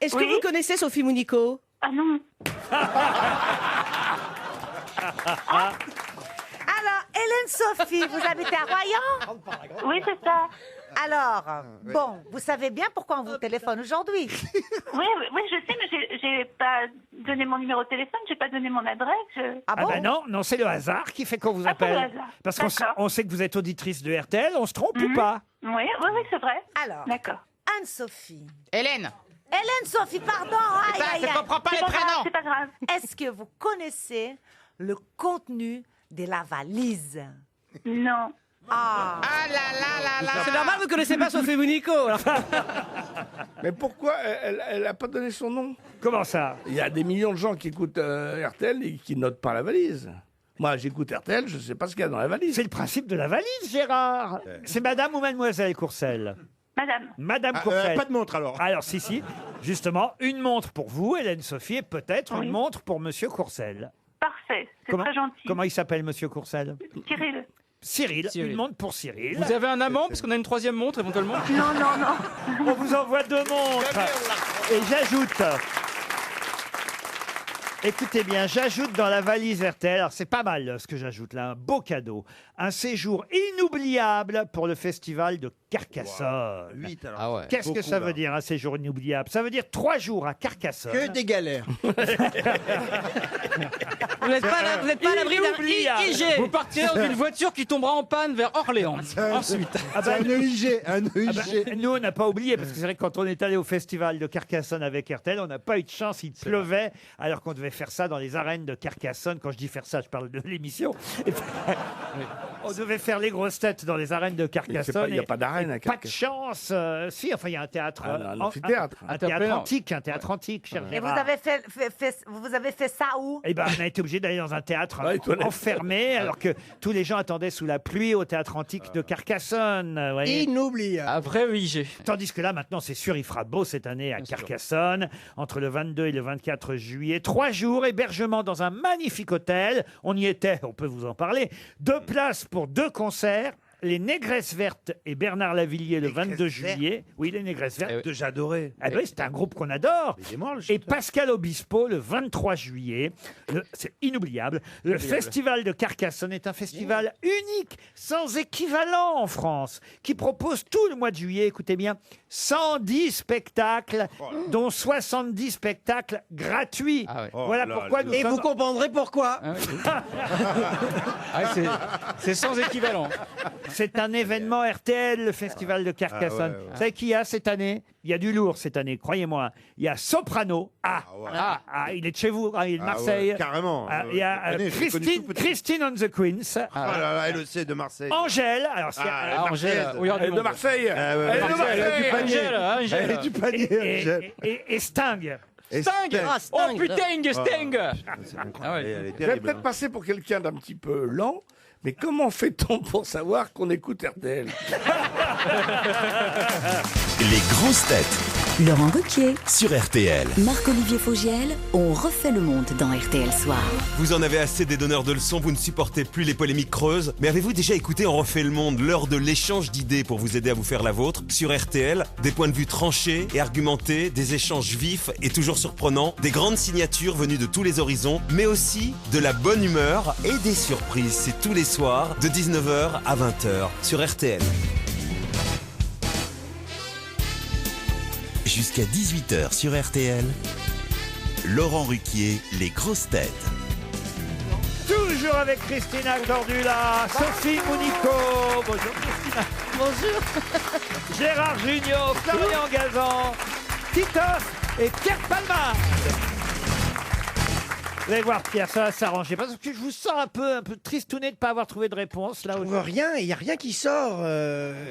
Speaker 10: Est-ce
Speaker 14: Oui.
Speaker 10: que vous connaissez Sophie Mounico?
Speaker 14: Ah non.
Speaker 6: Alors, Hélène Sophie, vous habitez à Royan?
Speaker 14: Oui, c'est ça.
Speaker 6: Alors, bon, vous savez bien pourquoi on vous téléphone aujourd'hui.
Speaker 14: Oui, je sais, mais j'ai pas donné mon numéro de téléphone, j'ai pas donné mon adresse.
Speaker 6: Ah
Speaker 5: Ah
Speaker 6: bon?
Speaker 5: ben non, c'est le hasard qui fait qu'on vous
Speaker 14: Ah, c'est
Speaker 5: appelle.
Speaker 14: le hasard.
Speaker 5: Parce qu'on
Speaker 14: D'accord.
Speaker 5: on sait que vous êtes auditrice de RTL, on se trompe ou pas?
Speaker 14: Oui, c'est vrai.
Speaker 6: Alors,
Speaker 14: D'accord.
Speaker 6: Anne-Sophie.
Speaker 13: Hélène.
Speaker 6: Hélène Sophie, pardon. Aïe, aïe,
Speaker 13: Je
Speaker 6: aïe.
Speaker 13: comprends pas les
Speaker 14: C'est pas grave,
Speaker 13: prénoms.
Speaker 14: c'est pas grave.
Speaker 6: Est-ce que vous connaissez le contenu de la valise?
Speaker 14: Non.
Speaker 6: Ah.
Speaker 13: Ah là là là là.
Speaker 10: C'est normal, vous connaissez pas Sophie Mounico. alors.
Speaker 9: Mais pourquoi elle a pas donné son nom?
Speaker 5: Comment ça?
Speaker 9: Il y a des millions de gens qui écoutent RTL et qui notent pas la valise. Moi, j'écoute RTL, je sais pas ce qu'il y a dans la valise.
Speaker 5: C'est le principe de la valise, Gérard. C'est madame ou mademoiselle Courcelles?
Speaker 14: Madame.
Speaker 5: Madame Courcelles.
Speaker 8: Pas de montre alors.
Speaker 5: Alors, si. Justement, une montre pour vous, Hélène Sophie, et peut-être
Speaker 14: Oui.
Speaker 5: une montre pour monsieur Courcelles.
Speaker 14: Parfait. C'est très gentil.
Speaker 5: Comment il s'appelle, monsieur Courcelles?
Speaker 14: Cyril.
Speaker 5: Cyril, une montre pour Cyril.
Speaker 7: Vous avez un amant parce qu'on a une troisième montre éventuellement.
Speaker 14: Non.
Speaker 5: On vous envoie 2 montres. Et j'ajoute. Écoutez bien, j'ajoute dans la valise RTL, alors c'est pas mal ce que j'ajoute là, un beau cadeau, un séjour inoubliable pour le festival de Carcassonne.
Speaker 8: 8 alors.
Speaker 7: Ah ouais.
Speaker 5: Qu'est-ce que ça veut dire un séjour inoubliable? Ça veut dire 3 jours à Carcassonne.
Speaker 11: Que des galères.
Speaker 10: Vous n'êtes pas à l'abri d'un
Speaker 5: Inoubliable.
Speaker 10: IG.
Speaker 7: Vous partirez dans une voiture qui tombera en panne vers Orléans. Ensuite.
Speaker 5: Ah bah,
Speaker 11: Un EIG, un
Speaker 5: ah bah,
Speaker 11: EIG.
Speaker 5: nous, on n'a pas oublié, parce que c'est vrai que quand on est allé au festival de Carcassonne avec RTL, on n'a pas eu de chance, il pleuvait, alors qu'on devait faire ça dans les arènes de Carcassonne. Quand je dis faire ça, je parle de l'émission. Et puis, on devait faire les grosses têtes dans les arènes de Carcassonne.
Speaker 9: Il n'y a
Speaker 5: et-
Speaker 9: pas d'arène à
Speaker 5: Pas de
Speaker 9: Carcassonne.
Speaker 5: chance. Si, enfin, il y a un théâtre.
Speaker 9: Un amphithéâtre.
Speaker 5: Un
Speaker 7: Théâtre
Speaker 5: théâtre antique, cher
Speaker 6: Et vous
Speaker 5: Gérard.
Speaker 6: avez vous avez fait ça où?
Speaker 5: Eh ben, on a été obligé d'aller dans un théâtre
Speaker 9: Ouais, les toilettes.
Speaker 5: enfermé, alors que tous les gens attendaient sous la pluie au théâtre antique de Carcassonne. vous voyez.
Speaker 11: Inoubliable.
Speaker 7: Un vrai IG.
Speaker 5: Tandis que là, maintenant, c'est sûr, il fera beau cette année à Carcassonne, entre le 22 et le 24 juillet. 3 jours, hébergement dans un magnifique hôtel. On y était, on peut vous en parler. 2 places pour 2 concerts. Les Négresses Vertes et Bernard Lavillier le 22 juillet. Oui, les Négresses Vertes.
Speaker 8: Que j'adorais.
Speaker 5: Ah ben oui, c'est un groupe qu'on adore.
Speaker 8: Il est mort, le
Speaker 5: Et
Speaker 8: chanteur.
Speaker 5: Pascal Obispo le 23 juillet. C'est inoubliable. Le festival de Carcassonne est un festival unique, sans équivalent en France, qui propose tout le mois de juillet, écoutez bien, 110 spectacles, dont 70 spectacles gratuits.
Speaker 7: Ah ouais.
Speaker 5: Voilà
Speaker 8: là
Speaker 5: pourquoi
Speaker 8: là.
Speaker 5: nous
Speaker 11: Et
Speaker 5: sommes...
Speaker 11: vous comprendrez pourquoi.
Speaker 7: Ah ouais, c'est sans équivalent.
Speaker 5: C'est un événement RTL, le festival de Carcassonne.
Speaker 8: Ah ouais, ouais.
Speaker 5: Vous savez qui y a cette année? Il y a du lourd cette année, croyez-moi. Il y a Soprano. Il est de chez vous, il est de Marseille.
Speaker 8: Ouais, carrément.
Speaker 5: Il y a
Speaker 8: Je connais, je l'ai connu tout petit.
Speaker 5: Christine on the Queens.
Speaker 8: Oh là là, LEC de Marseille.
Speaker 5: Angèle. Alors,
Speaker 7: Angèle. Oui,
Speaker 9: Elle est de Marseille.
Speaker 8: Ah ouais,
Speaker 9: Elle est de
Speaker 8: Marseille,
Speaker 9: Marseille.
Speaker 7: Angèle.
Speaker 8: Elle est du panier, Angèle.
Speaker 5: et Sting.
Speaker 7: Sting.
Speaker 10: Ah,
Speaker 7: Oh
Speaker 10: Sting.
Speaker 7: putain, Sting.
Speaker 8: C'est
Speaker 7: Ah
Speaker 8: incroyable.
Speaker 7: ouais.
Speaker 8: Elle est
Speaker 9: Je vais
Speaker 8: terrible.
Speaker 9: peut-être passer pour quelqu'un d'un petit peu lent, mais comment fait-on pour savoir qu'on écoute RTL?
Speaker 15: Les grosses têtes
Speaker 4: Laurent Ruquier.
Speaker 15: Sur RTL.
Speaker 4: Marc-Olivier Fogiel, on refait le monde dans RTL Soir.
Speaker 16: Vous en avez assez des donneurs de leçons, vous ne supportez plus les polémiques creuses. Mais avez-vous déjà écouté On refait le monde, l'heure de l'échange d'idées pour vous aider à vous faire la vôtre? Sur RTL, des points de vue tranchés et argumentés, des échanges vifs et toujours surprenants, des grandes signatures venues de tous les horizons, mais aussi de la bonne humeur et des surprises. C'est tous les soirs de 19h à 20h sur RTL.
Speaker 15: Jusqu'à 18h sur RTL. Laurent Ruquier, les grosses têtes.
Speaker 5: Toujours avec Christina Cordula, Sophie Mounico, bonjour Christina.
Speaker 10: Bonjour.
Speaker 5: Gérard Jugnot, Florian Gazan, Titoff et Pierre Palmade. Vous allez voir Pierre, ça va s'arranger parce que je vous sens un peu tristouné de ne pas avoir trouvé de réponse là.
Speaker 11: On voit rien, il n'y a rien qui sort.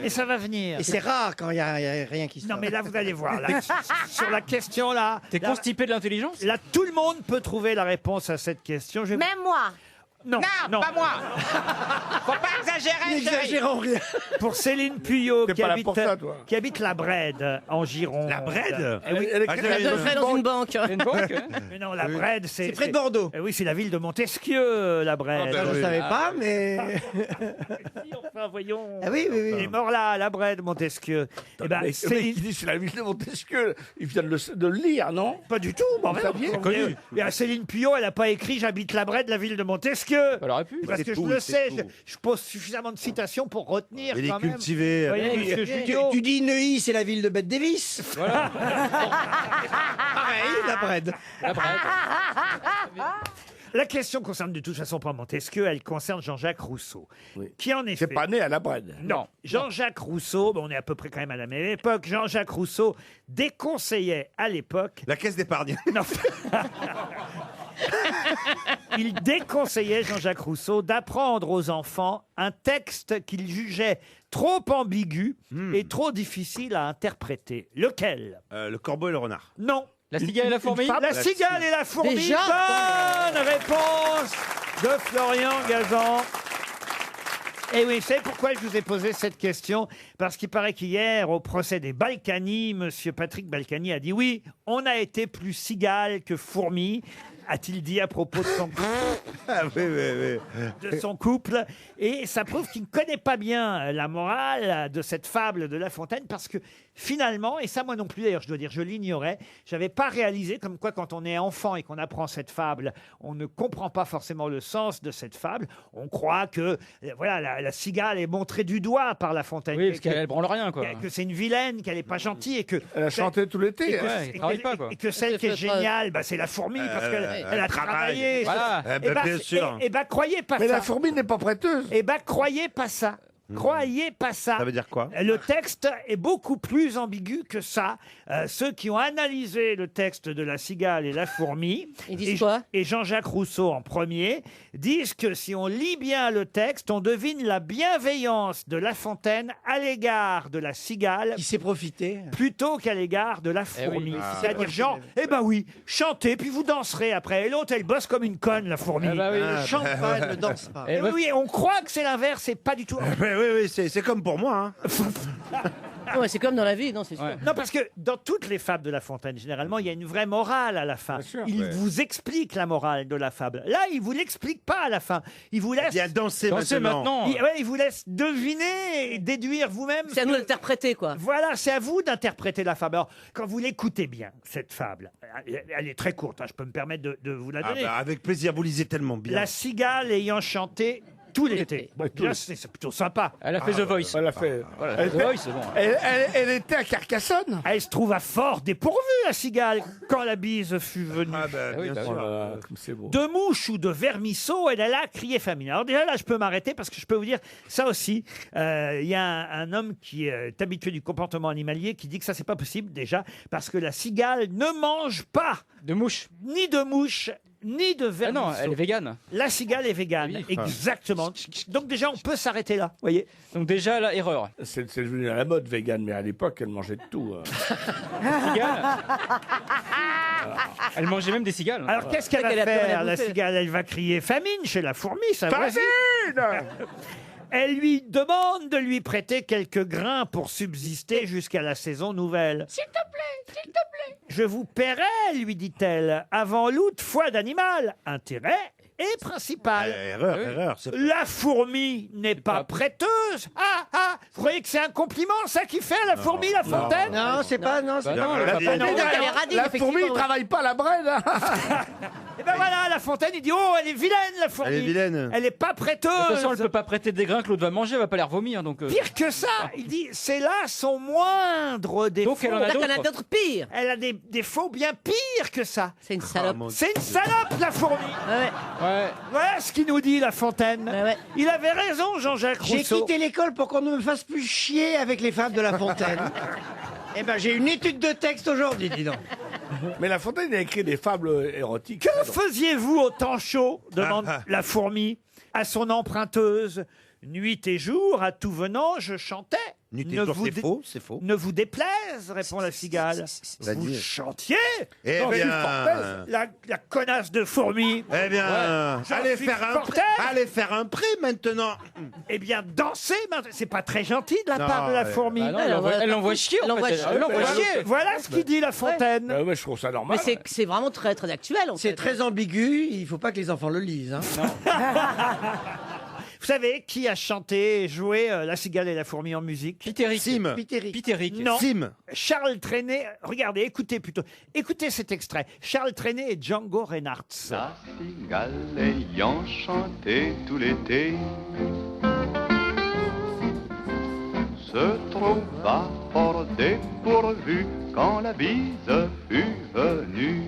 Speaker 5: Et ça va venir.
Speaker 11: Et c'est rare quand il n'y a rien qui sort.
Speaker 5: Non mais là vous allez voir, là, sur la question là.
Speaker 7: T'es
Speaker 5: là,
Speaker 7: constipé de l'intelligence?
Speaker 5: Là tout le monde peut trouver la réponse à cette question.
Speaker 6: Même moi.
Speaker 5: Non,
Speaker 13: pas moi. Faut pas exagérer,
Speaker 11: N'exagérons rien.
Speaker 5: Pour Céline Puyot,
Speaker 9: T'es pas là pour ça, toi.
Speaker 5: qui habite la Brède, en Gironde.
Speaker 8: La Brède
Speaker 5: Oui.
Speaker 11: Elle est dans une banque.
Speaker 7: Une banque?
Speaker 5: Mais non, la Brède,
Speaker 11: C'est près de Bordeaux.
Speaker 5: Oui, c'est la ville de Montesquieu, la Brède.
Speaker 11: Je ne savais pas, mais...
Speaker 5: Enfin, voyons.
Speaker 11: Ah oui.
Speaker 5: Il est mort là, à la Brède, Montesquieu. Eh ben,
Speaker 9: Le mec qui dit c'est la ville de Montesquieu, il vient de le lire, non?
Speaker 5: Pas du tout. Bon,
Speaker 9: Vous saviez?
Speaker 5: c'est connu. Et Céline Puyot, elle n'a pas écrit J'habite la Brède, la ville de Montesquieu.
Speaker 7: Elle aurait pu.
Speaker 5: Parce que je le sais, je pose suffisamment de citations pour retenir
Speaker 8: Il est
Speaker 5: quand même.
Speaker 8: cultivé.
Speaker 5: Voyez, monsieur Junio.
Speaker 11: Tu dis Neuilly, c'est la ville de Bette Davis.
Speaker 7: Voilà.
Speaker 11: Pareil, la Brède.
Speaker 7: La Brède.
Speaker 5: La question concerne de toute façon pas Montesquieu, elle concerne Jean-Jacques Rousseau. Qui en effet...
Speaker 9: C'est pas né à la Brède.
Speaker 5: Non. Jean-Jacques Rousseau, bon, on est à peu près quand même à la même époque, Jean-Jacques Rousseau déconseillait à l'époque...
Speaker 8: La caisse d'épargne.
Speaker 5: Non. Il déconseillait, Jean-Jacques Rousseau, d'apprendre aux enfants un texte qu'il jugeait trop ambigu et trop difficile à interpréter. Lequel?
Speaker 8: Le corbeau et le renard.
Speaker 5: Non.
Speaker 7: La cigale et la fourmi?
Speaker 5: La cigale et la fourmi.
Speaker 10: Déjà
Speaker 5: Bonne réponse de Florian Gazan. Et oui, c'est pourquoi je vous ai posé cette question. Parce qu'il paraît qu'hier, au procès des Balkany, monsieur Patrick Balkany a dit oui, on a été plus cigale que fourmi. A-t-il dit à propos de son de son couple. Et ça prouve qu'il ne connaît pas bien la morale de cette fable de La Fontaine parce que finalement, et ça moi non plus d'ailleurs je dois dire, je l'ignorais, j'avais pas réalisé comme quoi quand on est enfant et qu'on apprend cette fable, on ne comprend pas forcément le sens de cette fable. On croit que voilà la cigale est montrée du doigt par La Fontaine.
Speaker 7: Oui, parce qu'elle branle rien, quoi.
Speaker 5: Que c'est une vilaine, qu'elle n'est pas gentille et que...
Speaker 9: Elle a chanté tout l'été.
Speaker 5: Et que celle qui est géniale, bah, c'est la fourmi parce qu'elle elle a travaillé.
Speaker 7: Voilà.
Speaker 8: Bien sûr.
Speaker 5: Et bah croyez pas
Speaker 9: Mais
Speaker 5: ça.
Speaker 9: la fourmi n'est pas prêteuse.
Speaker 5: Eh ben, croyez pas ça. Croyez pas ça.
Speaker 8: Ça veut dire quoi?
Speaker 5: Le texte est beaucoup plus ambigu que ça. Ceux qui ont analysé le texte de La Cigale et la Fourmi,
Speaker 10: Ils disent quoi?
Speaker 5: et Jean-Jacques Rousseau en premier, disent que si on lit bien le texte, on devine la bienveillance de La Fontaine à l'égard de la cigale
Speaker 11: Qui s'est profité.
Speaker 5: plutôt qu'à l'égard de la fourmi.
Speaker 7: oui.
Speaker 5: C'est-à-dire genre, eh ben oui, chantez, puis vous danserez après. Et l'autre, elle bosse comme une conne, la fourmi.
Speaker 7: Ah bah oui.
Speaker 11: Elle chante pas, elle ne danse pas.
Speaker 5: Et oui, on croit que c'est l'inverse, c'est pas du tout.
Speaker 8: Oui, c'est comme pour moi.
Speaker 10: Ouais, c'est comme dans la vie, non, c'est sûr.
Speaker 7: Ouais.
Speaker 5: Non, parce que dans toutes les fables de La Fontaine, généralement, il y a une vraie morale à la fin. Il vous explique la morale de la fable. Là, il vous l'explique pas à la fin. Il vous laisse...
Speaker 8: Bien danser
Speaker 7: Dansez maintenant.
Speaker 5: Il vous laisse deviner et déduire vous-même.
Speaker 10: C'est à nous d'interpréter, quoi.
Speaker 5: Voilà, c'est à vous d'interpréter la fable. Alors, quand vous l'écoutez bien, cette fable, elle est très courte, hein, je peux me permettre de vous la donner.
Speaker 8: Avec plaisir, vous lisez tellement bien.
Speaker 5: La cigale ayant chanté tout l'été. Bon, déjà, c'est plutôt sympa.
Speaker 7: Elle a fait The Voice.
Speaker 9: Elle a fait.
Speaker 7: Voilà, The Voice, c'est bon.
Speaker 9: Elle était à Carcassonne.
Speaker 5: Elle se trouva fort dépourvue, la cigale, quand la bise fut venue.
Speaker 8: Bien sûr.
Speaker 9: Voilà, comme c'est beau.
Speaker 5: De mouches ou de vermisseaux, elle alla crier famine. Alors déjà là, je peux m'arrêter parce que je peux vous dire ça aussi. Il y a un homme qui est habitué du comportement animalier qui dit que ça c'est pas possible déjà parce que la cigale ne mange pas
Speaker 7: De mouches.
Speaker 5: ni de mouches ni de
Speaker 7: Ah
Speaker 5: vermisseaux.
Speaker 7: non, elle est végane.
Speaker 5: La cigale est végane,
Speaker 7: Oui.
Speaker 5: exactement. Donc déjà on peut s'arrêter là, voyez.
Speaker 7: Donc déjà, là, erreur.
Speaker 9: C'est devenu à la mode vegan, mais à l'époque, elle mangeait de tout.
Speaker 7: Cigale. Elle mangeait même des cigales.
Speaker 5: Alors qu'est-ce qu'elle
Speaker 10: qu'elle
Speaker 5: va
Speaker 10: a plus rien à
Speaker 5: faire, la
Speaker 10: bouffer.
Speaker 5: cigale? Elle va crier famine chez la fourmi, ça va.
Speaker 9: Famine.
Speaker 5: Elle lui demande de lui prêter quelques grains pour subsister jusqu'à la saison nouvelle.
Speaker 13: S'il te plaît, s'il te plaît.
Speaker 5: Je vous paierai, lui dit-elle, avant l'août, foi d'animal. Intérêt et principal.
Speaker 8: Erreur.
Speaker 5: La fourmi n'est pas prêteuse. Ah, vous croyez que c'est un compliment, ça qui fait la fourmi, la fontaine?
Speaker 11: Non, c'est pas. Non, c'est
Speaker 8: non,
Speaker 11: pas.
Speaker 9: La fourmi, il travaille pas la brède. Hein.
Speaker 5: Et ben voilà, la fontaine, il dit oh, elle est vilaine, la fourmi.
Speaker 8: Elle est vilaine.
Speaker 5: Elle est pas prêteuse.
Speaker 7: De toute façon, elle peut pas prêter des grains que l'autre va manger, elle va pas les revomir. Donc,
Speaker 5: Pire que ça, il dit c'est là son moindre défaut.
Speaker 7: Donc elle en a
Speaker 10: Là, t'en as d'autres pires.
Speaker 5: Elle a des défauts bien pires que ça.
Speaker 10: C'est une salope.
Speaker 5: C'est une salope, la fourmi.
Speaker 10: Ouais.
Speaker 5: Voilà ce qu'il nous dit, La Fontaine.
Speaker 10: Ouais.
Speaker 5: Il avait raison, Jean-Jacques
Speaker 11: J'ai
Speaker 5: Rousseau.
Speaker 11: quitté l'école pour qu'on ne me fasse plus chier avec les fables de La Fontaine. Eh ben, j'ai une étude de texte aujourd'hui, dis donc.
Speaker 9: Mais La Fontaine a écrit des fables érotiques.
Speaker 5: Que faisiez-vous au temps chaud demande la fourmi à son emprunteuse. Nuit et jour, à tout venant, je chantais.
Speaker 8: Nuit et jour, c'est faux, c'est faux.
Speaker 5: Ne vous déplaise, répond la cigale. Vous
Speaker 8: C'est-à-dire
Speaker 5: chantiez
Speaker 8: Eh
Speaker 5: Dans
Speaker 8: bien,
Speaker 5: une forteresse. La connasse de fourmi.
Speaker 8: Eh bien,
Speaker 5: J'en
Speaker 8: allez
Speaker 5: suis
Speaker 8: faire un prix maintenant.
Speaker 5: Eh bien, dansez maintenant. C'est pas très gentil de la part de la fourmi.
Speaker 7: bah non, elle l'envoie chier.
Speaker 10: Elle l'envoie chier.
Speaker 7: Elle l'envoie chier.
Speaker 5: Voilà ce qu'il dit, La Fontaine.
Speaker 9: Ouais, je trouve ça normal.
Speaker 10: Mais c'est vraiment très très actuel. En
Speaker 11: C'est
Speaker 10: fait.
Speaker 11: très ambigu, il faut pas que les enfants le lisent. Hein.
Speaker 5: Vous savez qui a chanté et joué La Cigale et la Fourmi en musique?
Speaker 7: Pitéric.
Speaker 8: Sim.
Speaker 7: Pitéric.
Speaker 5: Non.
Speaker 8: Sim.
Speaker 5: Charles Trenet. Regardez, écoutez plutôt. Écoutez cet extrait. Charles Trenet et Django Reinhardt.
Speaker 17: La cigale ayant chanté tout l'été se trouva fort dépourvue quand la bise fut venue.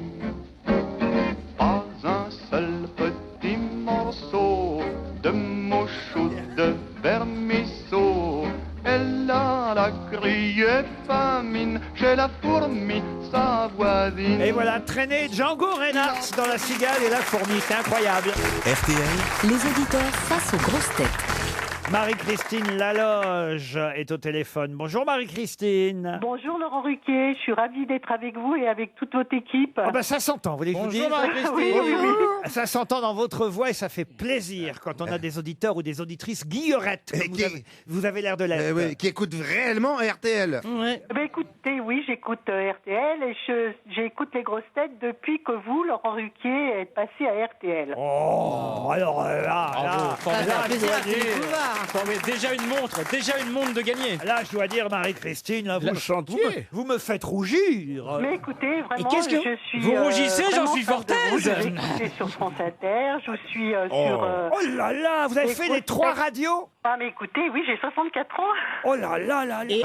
Speaker 17: Pas un seul petit morceau de mouche ou de vermisseau. Elle a la criée famine chez la fourmi, sa voisine.
Speaker 5: Et voilà, Trenet et Django Reinhardt dans La Cigale et la Fourmi. C'est incroyable.
Speaker 15: RTL,
Speaker 3: Les auditeurs face aux grosses têtes.
Speaker 5: Marie-Christine Laloge est au téléphone. Bonjour Marie-Christine.
Speaker 18: Bonjour Laurent Ruquier, je suis ravie d'être avec vous et avec toute votre équipe.
Speaker 5: Ah bah ça s'entend, vous voulez que je vous dise?
Speaker 7: Bonjour Marie-Christine.
Speaker 18: Oui.
Speaker 5: Ça s'entend dans votre voix et ça fait plaisir quand on a des auditeurs ou des auditrices guillerettes, comme vous avez l'air de l'être.
Speaker 8: Oui, qui écoute réellement RTL.
Speaker 18: Ben écoutez, oui, j'écoute RTL et j'écoute les grosses têtes depuis que vous, Laurent Ruquier, êtes passé à RTL.
Speaker 5: Oh, alors là, je dois dire-
Speaker 7: Déjà une montre de gagner.
Speaker 5: Là, je dois dire, Marie-Christine, là, vous me faites rougir.
Speaker 18: Mais écoutez, vraiment,
Speaker 11: qu'est-ce que-
Speaker 18: je suis...
Speaker 7: Vous rougissez, j'en
Speaker 18: vraiment
Speaker 7: suis
Speaker 18: fan
Speaker 7: fort
Speaker 18: de vous.
Speaker 7: aise.
Speaker 18: Je vais écouter sur France Inter, je suis sur...
Speaker 5: Oh là là, vous avez fait les 3 radios?
Speaker 18: Ah mais écoutez, oui, j'ai 64 ans.
Speaker 5: Oh là là là là.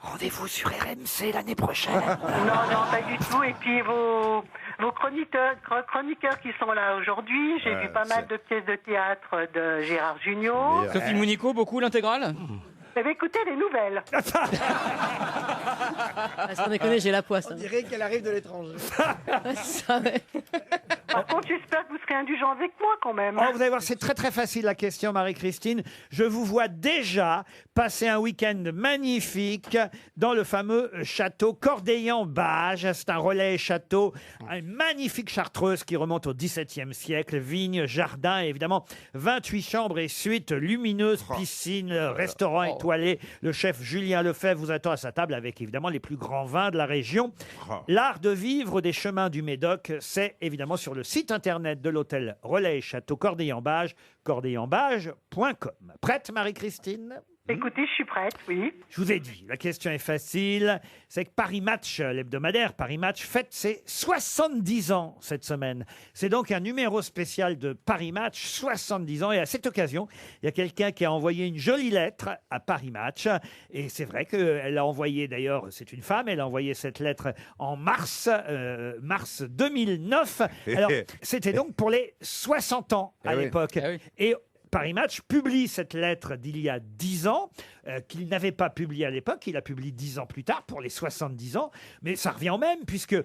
Speaker 5: Rendez-vous sur RMC l'année prochaine.
Speaker 18: Non, pas du tout. Et puis vos chroniqueurs qui sont là aujourd'hui, j'ai vu pas mal de pièces de théâtre de Gérard Jugnot.
Speaker 7: Sophie Mounico, beaucoup l'intégrale.
Speaker 18: Eh bien, écoutez les nouvelles.
Speaker 10: Sans déconner, j'ai la poisse.
Speaker 11: On dirait qu'elle arrive de l'étranger.
Speaker 10: Ça, ouais.
Speaker 18: Par contre, j'espère que vous serez indulgent avec moi quand même.
Speaker 5: Oh, vous allez voir, c'est très très facile la question, Marie-Christine. Je vous vois déjà passer un week-end magnifique dans le fameux château Cordeillan-Bage. C'est un relais château, une magnifique chartreuse qui remonte au XVIIe siècle. Vignes, jardin, et évidemment 28 chambres et suites lumineuses, piscine, restaurant étoilé. Le chef Julien Lefebvre vous attend à sa table avec évidemment les plus grands vins de la région. L'art de vivre des chemins du Médoc, c'est évidemment sur le site internet de l'hôtel Relais Château Cordeillan-Bage, cordeillanbage.com. Prête, Marie-Christine?
Speaker 18: Écoutez, je suis prête, oui.
Speaker 5: Je vous ai dit, la question est facile. C'est que Paris Match, l'hebdomadaire Paris Match, fête ses 70 ans cette semaine. C'est donc un numéro spécial de Paris Match, 70 ans. Et à cette occasion, il y a quelqu'un qui a envoyé une jolie lettre à Paris Match. Et c'est vrai qu'elle a envoyé, d'ailleurs, c'est une femme, elle a envoyé cette lettre en mars 2009. Alors, c'était donc pour les 60 ans à l'époque. Et Paris Match publie cette lettre d'il y a 10 ans, qu'il n'avait pas publiée à l'époque, il a publié 10 ans plus tard pour les 70 ans, mais ça revient au même, puisque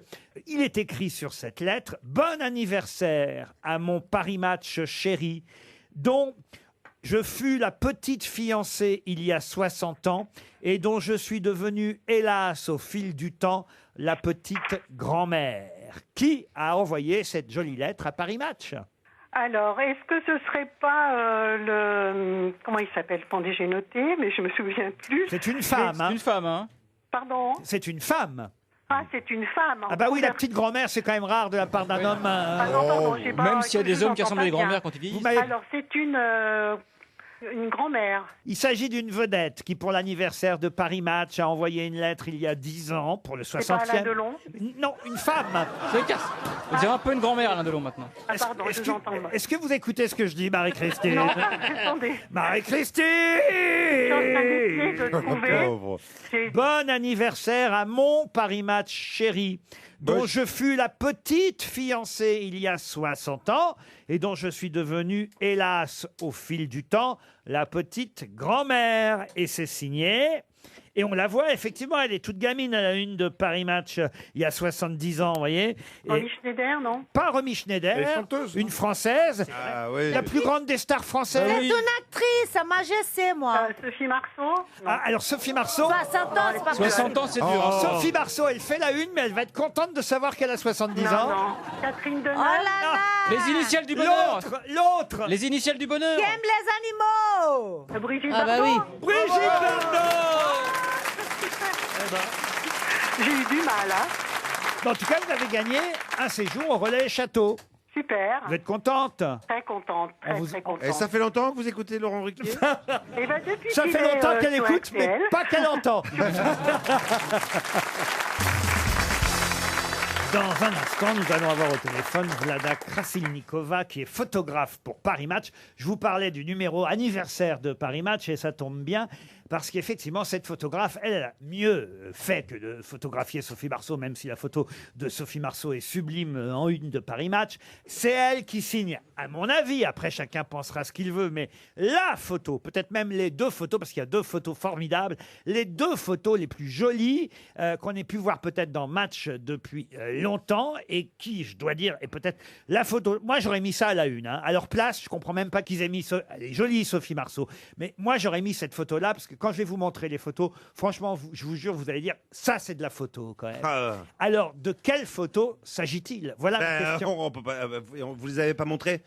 Speaker 5: il est écrit sur cette lettre « Bon anniversaire à mon Paris Match chéri, dont je fus la petite fiancée il y a 60 ans et dont je suis devenue, hélas, au fil du temps, la petite grand-mère. » Qui a envoyé cette jolie lettre à Paris Match ?
Speaker 18: Alors, est-ce que ce serait pas le... Comment il s'appelle? Attendez, j'ai noté, mais je me souviens plus.
Speaker 5: C'est une femme, hein.
Speaker 7: Une femme, hein.
Speaker 18: Pardon?
Speaker 5: C'est une femme.
Speaker 18: Ah, c'est une femme.
Speaker 5: Ah bah oui, la petite grand-mère, c'est quand même rare de la part d'un homme.
Speaker 18: Ah non, pardon, j'ai pas...
Speaker 7: Même s'il y a des hommes qui
Speaker 18: j'entends
Speaker 7: ressemblent à des
Speaker 18: pas bien.
Speaker 7: grand-mères quand ils vieillissent.
Speaker 18: Alors, c'est une grand-mère.
Speaker 5: Il s'agit d'une vedette qui, pour l'anniversaire de Paris Match, a envoyé une lettre il y a 10 ans pour le
Speaker 18: C'est pas Alain
Speaker 5: 60e.
Speaker 18: Delon?
Speaker 5: Non, une femme.
Speaker 7: On dirait un peu une grand-mère, Alain Delon, maintenant.
Speaker 18: Ah, pardon, je vous entends mal.
Speaker 5: Est-ce que vous écoutez ce que je dis, Marie-Christine?
Speaker 18: Non, attendez.
Speaker 5: Marie-Christine!
Speaker 18: Je suis en train d'essayer de trouver.
Speaker 5: Bon anniversaire à mon Paris Match chéri, dont je fus la petite fiancée il y a 60 ans et dont je suis devenue, hélas, au fil du temps, la petite grand-mère. Et c'est signé. Et on la voit, effectivement, elle est toute gamine à la une de Paris Match il y a 70 ans, vous voyez.
Speaker 18: Romy Schneider, non?
Speaker 5: Pas Romy Schneider,
Speaker 9: Elle est chanteuse,
Speaker 5: une Française,
Speaker 8: Ah oui.
Speaker 5: la plus grande des stars françaises.
Speaker 6: C'est une actrice, à Majesté, moi.
Speaker 18: Sophie Marceau?
Speaker 5: Ah, alors Sophie Marceau.
Speaker 6: 60 ans, c'est pas
Speaker 7: 60 ans, c'est dur. hein.
Speaker 5: Sophie Marceau, elle fait la une, mais elle va être contente de savoir qu'elle a 70
Speaker 18: Non,
Speaker 5: ans.
Speaker 18: non. Catherine Deneuve?
Speaker 6: Oh là là!
Speaker 7: Les initiales du bonheur.
Speaker 5: L'autre
Speaker 7: Les initiales du bonheur.
Speaker 6: Qui aime les animaux?
Speaker 18: Brigitte
Speaker 10: Ah bah
Speaker 18: Bardot?
Speaker 10: oui.
Speaker 5: Brigitte Bardot.
Speaker 18: J'ai eu du mal, hein.
Speaker 5: En tout cas, vous avez gagné un séjour au Relais Château.
Speaker 18: Super.
Speaker 5: Vous êtes contente?
Speaker 18: Très contente, très, très contente.
Speaker 8: Et ça fait longtemps que vous écoutez Laurent Ruquier?
Speaker 18: Eh ben, depuis
Speaker 5: Ça
Speaker 18: qu'il
Speaker 5: fait
Speaker 18: est,
Speaker 5: longtemps qu'elle
Speaker 18: sur
Speaker 5: écoute, mais
Speaker 18: RTL.
Speaker 5: pas qu'elle entend. Dans un instant, nous allons avoir au téléphone Vlada Krasilnikova, qui est photographe pour Paris Match. Je vous parlais du numéro anniversaire de Paris Match et ça tombe bien parce qu'effectivement, cette photographe, elle a mieux fait que de photographier Sophie Marceau, même si la photo de Sophie Marceau est sublime en une de Paris Match. C'est elle qui signe, à mon avis, après chacun pensera ce qu'il veut, mais la photo, peut-être même les deux photos, parce qu'il y a deux photos formidables, les deux photos les plus jolies qu'on ait pu voir peut-être dans Match depuis longtemps et qui, je dois dire, est peut-être la photo. Moi, j'aurais mis ça à la une. Hein. À leur place, je comprends même pas qu'ils aient mis elle est jolie, Sophie Marceau, mais moi, j'aurais mis cette photo-là parce que quand je vais vous montrer les photos, franchement, je vous jure, vous allez dire, ça, c'est de la photo quand même. Alors, de quelle photo s'agit-il? Voilà la question.
Speaker 8: On peut pas, vous les avez pas montrées?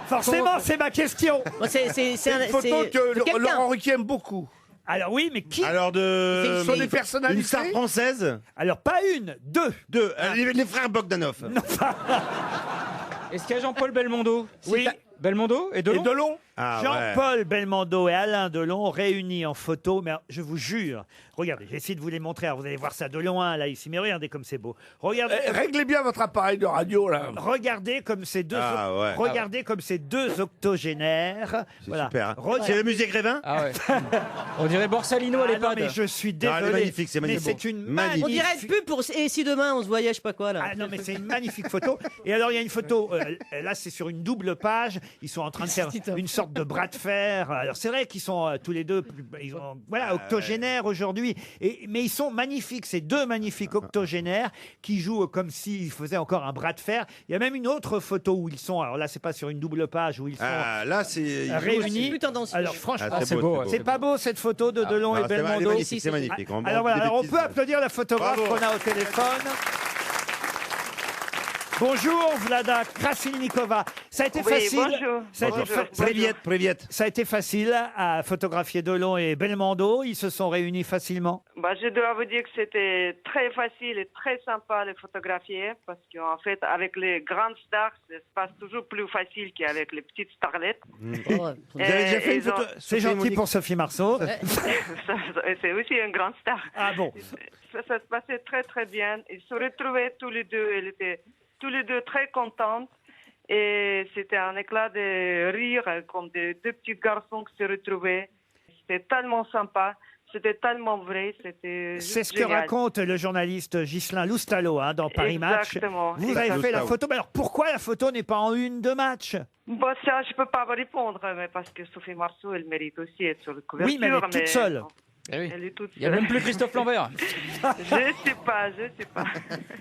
Speaker 5: Forcément, c'est ma question.
Speaker 9: C'est une photo que Laurent Ruquier aime beaucoup.
Speaker 5: Alors oui, mais qui?
Speaker 8: Alors
Speaker 9: Ce sont des
Speaker 8: une
Speaker 9: personnalités.
Speaker 8: star française?
Speaker 5: Alors pas une, deux.
Speaker 8: Deux. Les frères Bogdanov.
Speaker 7: Est-ce qu'il y a Jean-Paul Belmondo?
Speaker 5: Oui.
Speaker 7: Belmondo et Delon?
Speaker 9: Et Delon.
Speaker 8: Ah,
Speaker 5: Jean-Paul Belmondo et Alain Delon réunis en photo, mais je vous jure, regardez, j'essaie de vous les montrer, alors vous allez voir ça de loin, là, ici, mais regardez comme c'est beau. Regardez,
Speaker 9: Réglez bien votre appareil de radio, là.
Speaker 5: regardez comme ces deux,
Speaker 8: Ah, ouais.
Speaker 5: regardez comme ces deux octogénaires.
Speaker 8: C'est super. hein.
Speaker 5: Regarde-
Speaker 8: C'est le musée Grévin?
Speaker 7: Ah ouais. On dirait Borsalino à
Speaker 5: Ah non,
Speaker 7: l'EHPAD.
Speaker 5: mais je suis
Speaker 8: Non,
Speaker 5: désolé.
Speaker 8: elle est magnifique, c'est magnifique.
Speaker 5: Mais c'est une
Speaker 8: Magnifique.
Speaker 10: On dirait une pub pour. Et si demain on se voyait, je sais pas quoi là.
Speaker 5: Ah non, mais c'est une magnifique photo. Et alors, il y a une photo, là, c'est sur une double page. Ils sont en train de faire une sorte de bras de fer. Alors, c'est vrai qu'ils sont tous les deux, voilà, octogénaires aujourd'hui. Mais ils sont magnifiques, ces deux magnifiques octogénaires qui jouent comme s'ils faisaient encore un bras de fer. Il y a même une autre photo où ils sont, alors là, c'est pas sur une double page, où ils sont
Speaker 8: Là, c'est
Speaker 5: réunis.
Speaker 10: plus tendancieux.
Speaker 5: Alors, franchement,
Speaker 8: Ah, c'est beau,
Speaker 5: c'est pas beau cette photo de Delon et
Speaker 8: c'est
Speaker 5: Belmondo.
Speaker 8: magnifique, c'est magnifique.
Speaker 5: Ah, alors voilà, alors on peut applaudir la photographe
Speaker 8: Bravo.
Speaker 5: qu'on a au téléphone. Bonjour Vlada Krasilnikova. Ça a été facile.
Speaker 18: bonjour.
Speaker 5: Ça a été
Speaker 8: Préviette.
Speaker 5: Ça a été facile à photographier Delon et Belmondo. Ils se sont réunis facilement.
Speaker 19: Je dois vous dire que c'était très facile et très sympa à les photographier parce qu'en fait, avec les grandes stars, ça se passe toujours plus facile qu'avec les petites starlettes.
Speaker 10: Oh,
Speaker 8: Vous avez déjà fait une photo?
Speaker 5: C'est gentil pour Sophie Marceau.
Speaker 19: C'est aussi une grande star.
Speaker 5: Ah bon.
Speaker 19: Ça se passait très très bien. Ils se retrouvaient tous les deux. Ils étaient tous les deux très contents. Et c'était un éclat de rire, comme deux petits garçons qui se retrouvaient. C'était tellement sympa. C'était tellement vrai, c'était
Speaker 5: C'est ce que
Speaker 19: génial.
Speaker 5: raconte le journaliste Ghislain Loustalo dans Paris Match.
Speaker 19: Exactement.
Speaker 5: Vous avez fait la photo. Mais alors pourquoi la photo n'est pas en une de Match?
Speaker 19: Ça, je peux pas vous répondre, mais parce que Sophie Marceau, elle mérite aussi d'être sur la couverture.
Speaker 5: Oui, mais elle est toute seule.
Speaker 19: Elle est toute
Speaker 7: Il n'y a même plus Christophe Lambert.
Speaker 19: Je sais pas.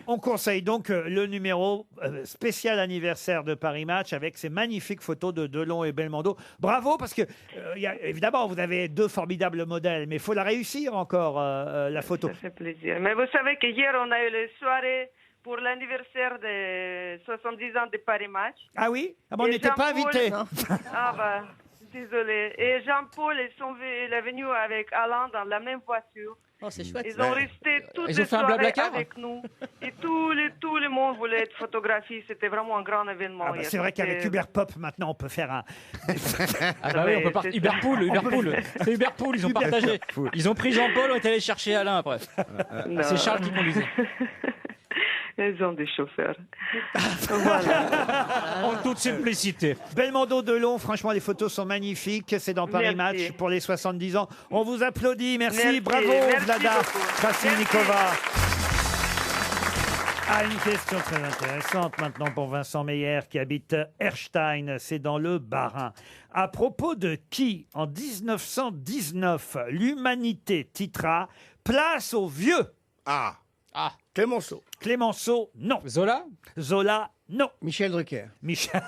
Speaker 5: On conseille donc le numéro spécial anniversaire de Paris Match avec ces magnifiques photos de Delon et Belmondo. Bravo, parce que évidemment, vous avez deux formidables modèles, mais il faut la réussir encore, la photo.
Speaker 19: Ça fait plaisir. Mais vous savez qu'hier, on a eu les soirées pour l'anniversaire des 70 ans de Paris Match.
Speaker 5: Ah oui? Ah bon, on
Speaker 19: Et
Speaker 5: n'était pas
Speaker 19: Jean-Paul-
Speaker 5: invités.
Speaker 19: Ah bah, désolé. Et Jean-Paul, il est venu avec Alain dans la même voiture.
Speaker 10: Oh, c'est chouette.
Speaker 19: Ils ont resté toute
Speaker 7: Ils
Speaker 19: la
Speaker 7: ont fait un
Speaker 19: soirée
Speaker 7: Blablacar
Speaker 19: avec nous. Et tout le monde voulait être photographié. C'était vraiment un grand événement.
Speaker 5: Ah bah, c'est vrai qu'avec Uber Pop, maintenant, on peut faire un...
Speaker 7: Ah bah oui, on peut partir. Uberpool. C'est Uberpool, ils ont partagé. Ils ont pris Jean-Paul, on est allé chercher Alain après.
Speaker 19: Non.
Speaker 7: C'est Charles qui conduisait.
Speaker 19: Ils ont des chauffeurs.
Speaker 7: En toute simplicité.
Speaker 5: Belmondo Delon, franchement, les photos sont magnifiques. C'est dans Paris
Speaker 19: Merci.
Speaker 5: Match pour les 70 ans. On vous applaudit. Merci.
Speaker 19: Merci.
Speaker 5: Bravo,
Speaker 19: Merci
Speaker 5: Vlada
Speaker 19: beaucoup.
Speaker 5: Krassilnikova. Ah, une question très intéressante maintenant pour Vincent Meyer qui habite Erstein, c'est dans le Bas-Rhin. À propos de qui, en 1919, l'humanité titra « Place aux vieux ».
Speaker 9: Ah.
Speaker 5: Clémenceau. Clémenceau, non.
Speaker 7: Zola.
Speaker 5: Zola, non.
Speaker 11: Michel Drucker.
Speaker 5: Michel.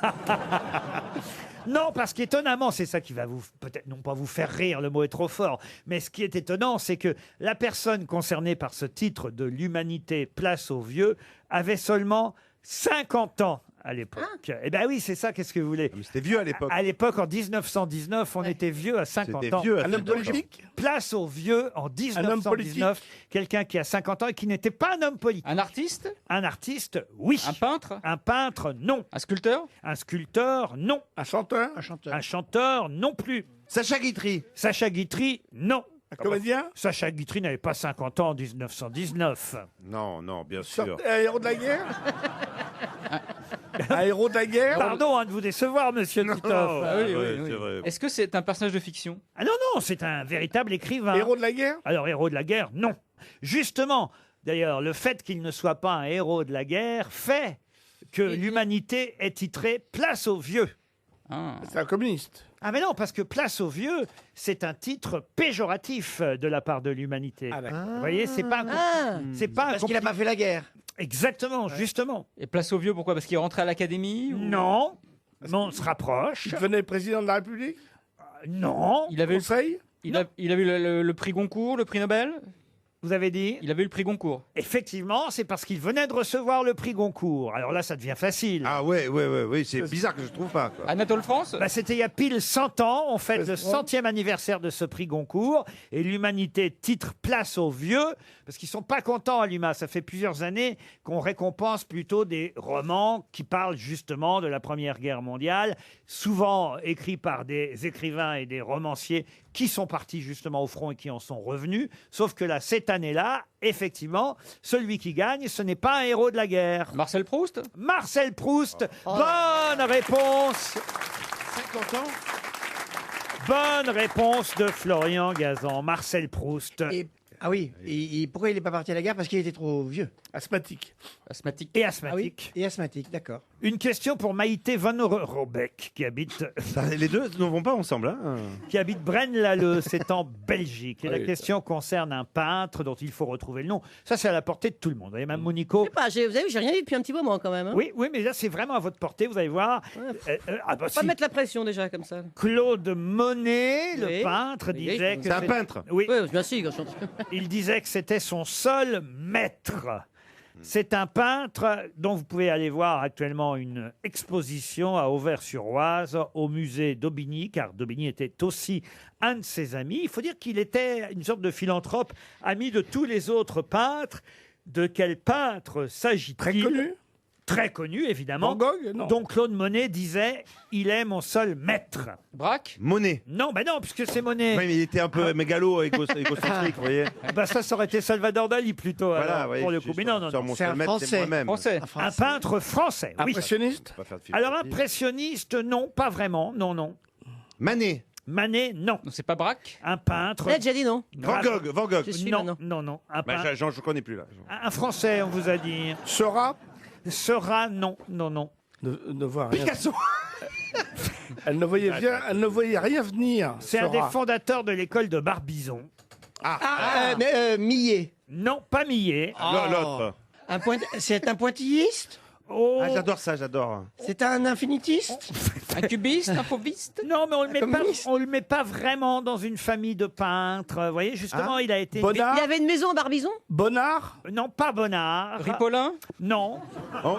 Speaker 5: Non, parce qu'étonnamment, c'est ça qui va vous, peut-être non pas vous faire rire, le mot est trop fort, mais ce qui est étonnant, c'est que la personne concernée par ce titre de l'humanité place aux vieux avait seulement 50 ans à l'époque. Eh bien oui, c'est ça, qu'est-ce que vous voulez?
Speaker 8: C'était vieux à l'époque.
Speaker 5: À l'époque, en 1919, on était vieux à 50
Speaker 8: C'était
Speaker 5: ans.
Speaker 8: vieux à
Speaker 9: Un homme
Speaker 8: 50 ans.
Speaker 9: politique?
Speaker 5: Place aux vieux en
Speaker 9: homme
Speaker 5: 1919, quelqu'un qui a 50 ans et qui n'était pas un homme politique.
Speaker 7: Un artiste?
Speaker 5: Un artiste, oui.
Speaker 7: Un peintre?
Speaker 5: Un peintre, non.
Speaker 7: Un sculpteur?
Speaker 5: Un sculpteur, non.
Speaker 9: Un chanteur?
Speaker 5: Un chanteur, non plus.
Speaker 8: Sacha Guitry.
Speaker 5: Sacha Guitry, non.
Speaker 9: Un comédien?
Speaker 5: Sacha Guitry n'avait pas 50 ans en 1919.
Speaker 8: Non, non, bien sûr.
Speaker 9: Un héros de la guerre? Un héros de la guerre?
Speaker 5: Pardon de vous décevoir, monsieur Titoff.
Speaker 7: Ah oui,
Speaker 8: ouais,
Speaker 7: oui, oui.
Speaker 8: c'est vrai.
Speaker 7: Est-ce que c'est un personnage de fiction?
Speaker 5: Ah non, non, c'est un véritable écrivain.
Speaker 9: Héros de la guerre?
Speaker 5: Alors, héros de la guerre, non. Justement, d'ailleurs, le fait qu'il ne soit pas un héros de la guerre fait que l'humanité est titrée « Place aux vieux ».
Speaker 9: C'est un communiste.
Speaker 5: Ah mais non, parce que Place aux vieux, c'est un titre péjoratif de la part de l'humanité. Vous voyez, c'est pas c'est pas
Speaker 11: Parce qu'il n'a pas fait la guerre.
Speaker 5: Exactement, justement.
Speaker 7: Et place aux vieux, pourquoi? Parce qu'il est rentré à l'académie ou...
Speaker 5: Non, mais on se rapproche.
Speaker 9: Il devenait président de la République?
Speaker 5: Non.
Speaker 7: Il avait,
Speaker 9: Conseil?
Speaker 7: il a eu le prix Goncourt, le prix Nobel?
Speaker 5: Vous avez dit?
Speaker 7: Il avait eu le prix Goncourt.
Speaker 5: Effectivement, c'est parce qu'il venait de recevoir le prix Goncourt. Alors là, ça devient facile.
Speaker 8: Ah ouais, c'est bizarre que je trouve pas. Quoi.
Speaker 7: Anatole France?
Speaker 5: Bah, c'était il y a pile 100 ans. On fête le 100e anniversaire de ce prix Goncourt. Et l'humanité titre Place aux vieux, parce qu'ils sont pas contents à l'UMA. Ça fait plusieurs années qu'on récompense plutôt des romans qui parlent justement de la Première Guerre mondiale, souvent écrits par des écrivains et des romanciers qui sont partis justement au front et qui en sont revenus. Sauf que là, cette année-là, effectivement, celui qui gagne, ce n'est pas un héros de la guerre.
Speaker 7: Marcel Proust?
Speaker 5: Marcel Proust. Bonne réponse.
Speaker 9: 50 ans?
Speaker 5: Bonne réponse de Florian Gazan. Marcel Proust.
Speaker 11: Ah oui, pourquoi il n'est pas parti à la guerre? Parce qu'il était trop vieux.
Speaker 9: Asthmatique.
Speaker 7: Asthmatique.
Speaker 5: Et
Speaker 11: Ah oui,
Speaker 5: asthmatique.
Speaker 11: et asthmatique, d'accord.
Speaker 5: Une question pour Maïté Van Robeck, qui habite...
Speaker 8: Les deux ne vont pas ensemble. Hein.
Speaker 5: qui habite Braine-l'Alleud, c'est en Belgique. Et la
Speaker 7: Oui.
Speaker 5: question concerne un peintre dont il faut retrouver le nom. Ça, c'est à la portée de tout le monde. Vous voyez, même Monico...
Speaker 10: Je sais pas, vous avez vu, j'ai rien dit depuis un petit moment quand même. Hein.
Speaker 5: Oui, oui, mais là, c'est vraiment à votre portée, vous allez voir. Ah bah
Speaker 10: Pas
Speaker 5: si.
Speaker 10: mettre la pression déjà comme ça.
Speaker 5: Claude Monet, le
Speaker 10: Oui.
Speaker 5: peintre,
Speaker 10: Oui,
Speaker 5: disait
Speaker 10: oui.
Speaker 5: que...
Speaker 8: C'est un peintre.
Speaker 5: Oui,
Speaker 10: Oui, bien sûr.
Speaker 5: il disait que c'était son seul maître. C'est un peintre dont vous pouvez aller voir actuellement une exposition à Auvers-sur-Oise au musée d'Aubigny, car d'Aubigny était aussi un de ses amis. Il faut dire qu'il était une sorte de philanthrope, ami de tous les autres peintres. De quel peintre s'agit-il?
Speaker 9: Très connu?
Speaker 5: Très connu, évidemment.
Speaker 9: Van Gogh? Non.
Speaker 5: dont Claude Monet disait « Il est mon seul maître
Speaker 7: Braque?
Speaker 8: Monet. ».
Speaker 5: Non, ben non, puisque c'est Monet.
Speaker 8: Oui, mais il était un peu mégalo, égocentrique, vous voyez.
Speaker 5: Bah ça aurait été Salvador Dali plutôt,
Speaker 8: Voilà,
Speaker 5: alors,
Speaker 8: oui,
Speaker 5: pour le
Speaker 8: je
Speaker 5: coup.
Speaker 8: suis
Speaker 5: Mais non, non,
Speaker 8: sur
Speaker 5: non.
Speaker 8: mon
Speaker 11: C'est un
Speaker 8: seul maître, c'est
Speaker 11: Français.
Speaker 8: moi-même.
Speaker 7: Français.
Speaker 5: Un peintre français, oui.
Speaker 9: Impressionniste?
Speaker 8: Pas faire de
Speaker 5: Alors
Speaker 8: figuratif.
Speaker 5: impressionniste, non, pas vraiment, non, non.
Speaker 8: Manet.
Speaker 5: Manet, non.
Speaker 7: Non, c'est pas Braque?
Speaker 5: Un peintre.
Speaker 10: On a déjà dit non.
Speaker 8: Van Gogh. Van Gogh.
Speaker 10: Je suis
Speaker 5: Non,
Speaker 10: maintenant.
Speaker 5: non, non. Un,
Speaker 8: Bah,
Speaker 5: peintre-
Speaker 8: je connais plus là.
Speaker 5: un Français, on vous a dit.
Speaker 9: Sera?
Speaker 5: Sera, non, non, non.
Speaker 9: Ne voit rien.
Speaker 8: Picasso.
Speaker 9: Elle ne voyait rien venir.
Speaker 5: C'est un des
Speaker 9: Sera.
Speaker 5: fondateurs de l'école de Barbizon.
Speaker 11: Millet.
Speaker 5: Non, pas Millet.
Speaker 8: L'autre.
Speaker 11: C'est un pointilliste?
Speaker 5: Oh.
Speaker 8: Ah, j'adore ça, j'adore.
Speaker 11: C'est un infinitiste?
Speaker 7: Un cubiste, un fauviste?
Speaker 5: Non, mais on le met pas,
Speaker 11: communiste.
Speaker 5: on le met pas vraiment dans une famille de peintres. Vous voyez, justement,
Speaker 8: Ah.
Speaker 5: il a été.
Speaker 11: Bonnard?
Speaker 10: Il y avait une maison à Barbizon?
Speaker 9: Bonnard?
Speaker 5: Non, pas Bonnard.
Speaker 7: Ripollin?
Speaker 5: Non.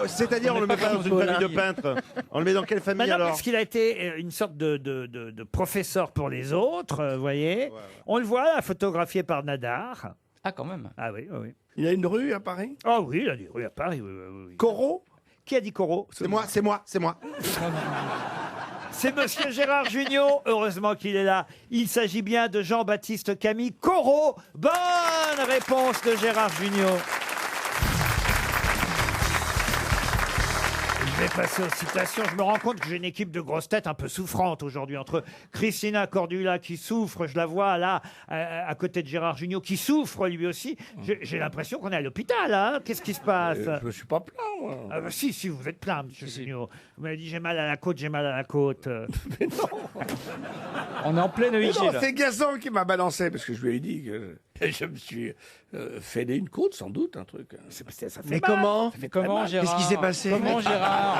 Speaker 8: C'est-à-dire, on le met pas dans une famille de peintres. On le met dans quelle famille
Speaker 5: Bah non,
Speaker 8: alors?
Speaker 5: parce qu'il a été une sorte de professeur pour les autres, vous voyez. On le voit là, photographié par Nadar.
Speaker 7: Ah, quand même.
Speaker 5: Ah oui, oui.
Speaker 9: Il y a une rue à Paris?
Speaker 5: Ah oui, il a des rues à Paris. Oui, oui, oui.
Speaker 9: Corot?
Speaker 5: Qui a dit Corot?
Speaker 8: C'est moi, c'est moi, c'est moi.
Speaker 5: C'est Monsieur Gérard Jugnot. Heureusement qu'il est là. Il s'agit bien de Jean-Baptiste Camille Corot. Bonne réponse de Gérard Jugnot. Je vais passer aux citations. Je me rends compte que j'ai une équipe de grosses têtes un peu souffrante aujourd'hui. Entre Christina Cordula qui souffre, je la vois là, à côté de Gérard Jugnot qui souffre lui aussi. J'ai l'impression qu'on est à l'hôpital. Hein. Qu'est-ce qui se passe?
Speaker 9: Je me suis pas plaint, moi.
Speaker 5: Ah bah si, vous êtes plein, monsieur Jugnot. Vous m'avez dit j'ai mal à la côte, j'ai mal à la côte.
Speaker 9: Mais non.
Speaker 7: On est en pleine
Speaker 9: Mais
Speaker 7: vigile.
Speaker 9: non, c'est Gazan qui m'a balancé, parce que je lui ai dit que je me suis fêlé une côte, sans doute, un truc.
Speaker 5: Ça fait
Speaker 11: Mais
Speaker 5: mal.
Speaker 11: comment?
Speaker 9: Ça fait
Speaker 7: Comment,
Speaker 9: mal.
Speaker 7: Gérard?
Speaker 11: Qu'est-ce qui s'est passé?
Speaker 7: Comment, Gérard?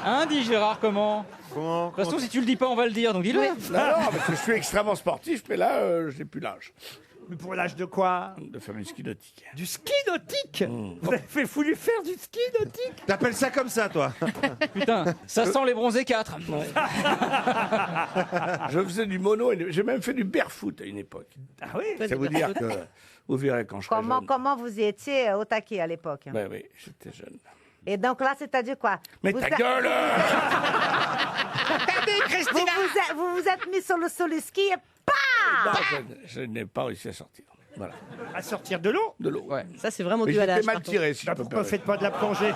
Speaker 7: Hein, dis Gérard, comment?
Speaker 8: Comment?
Speaker 7: De toute façon, si tu le dis pas, on va le dire, donc dis-le.
Speaker 9: Non, parce que je suis extrêmement sportif, mais là, j'ai plus l'âge
Speaker 5: Mais pour l'âge de quoi?
Speaker 9: de faire du ski nautique.
Speaker 5: Du ski nautique. Vous avez voulu faire du ski nautique?
Speaker 8: T'appelles ça comme ça, toi?
Speaker 7: Putain, ça sent les bronzés 4.
Speaker 9: Je faisais du mono, et j'ai même fait du barefoot à une époque.
Speaker 5: Ah oui?
Speaker 9: Ça vous dire que vous verrez quand je serai jeune.
Speaker 6: Comment vous étiez au taquet à l'époque?
Speaker 9: Ben oui, j'étais jeune.
Speaker 6: Et donc là, c'est-à-dire quoi?
Speaker 9: Mais
Speaker 6: Vous
Speaker 9: ta
Speaker 6: a-
Speaker 9: gueule
Speaker 6: T'as dit, Christina! Vous vous êtes mis sur le ski et
Speaker 9: Non,
Speaker 6: pas.
Speaker 9: je n'ai pas réussi à sortir. Voilà.
Speaker 5: À sortir de l'eau?
Speaker 9: De l'eau.
Speaker 7: Ouais.
Speaker 10: Ça, c'est vraiment
Speaker 9: Mais
Speaker 10: dû à
Speaker 9: j'étais
Speaker 10: l'âge.
Speaker 9: mal
Speaker 10: par contre.
Speaker 9: tiré, si je
Speaker 5: Bah,
Speaker 9: peux
Speaker 5: pourquoi
Speaker 9: me
Speaker 5: faites pas de la plongée?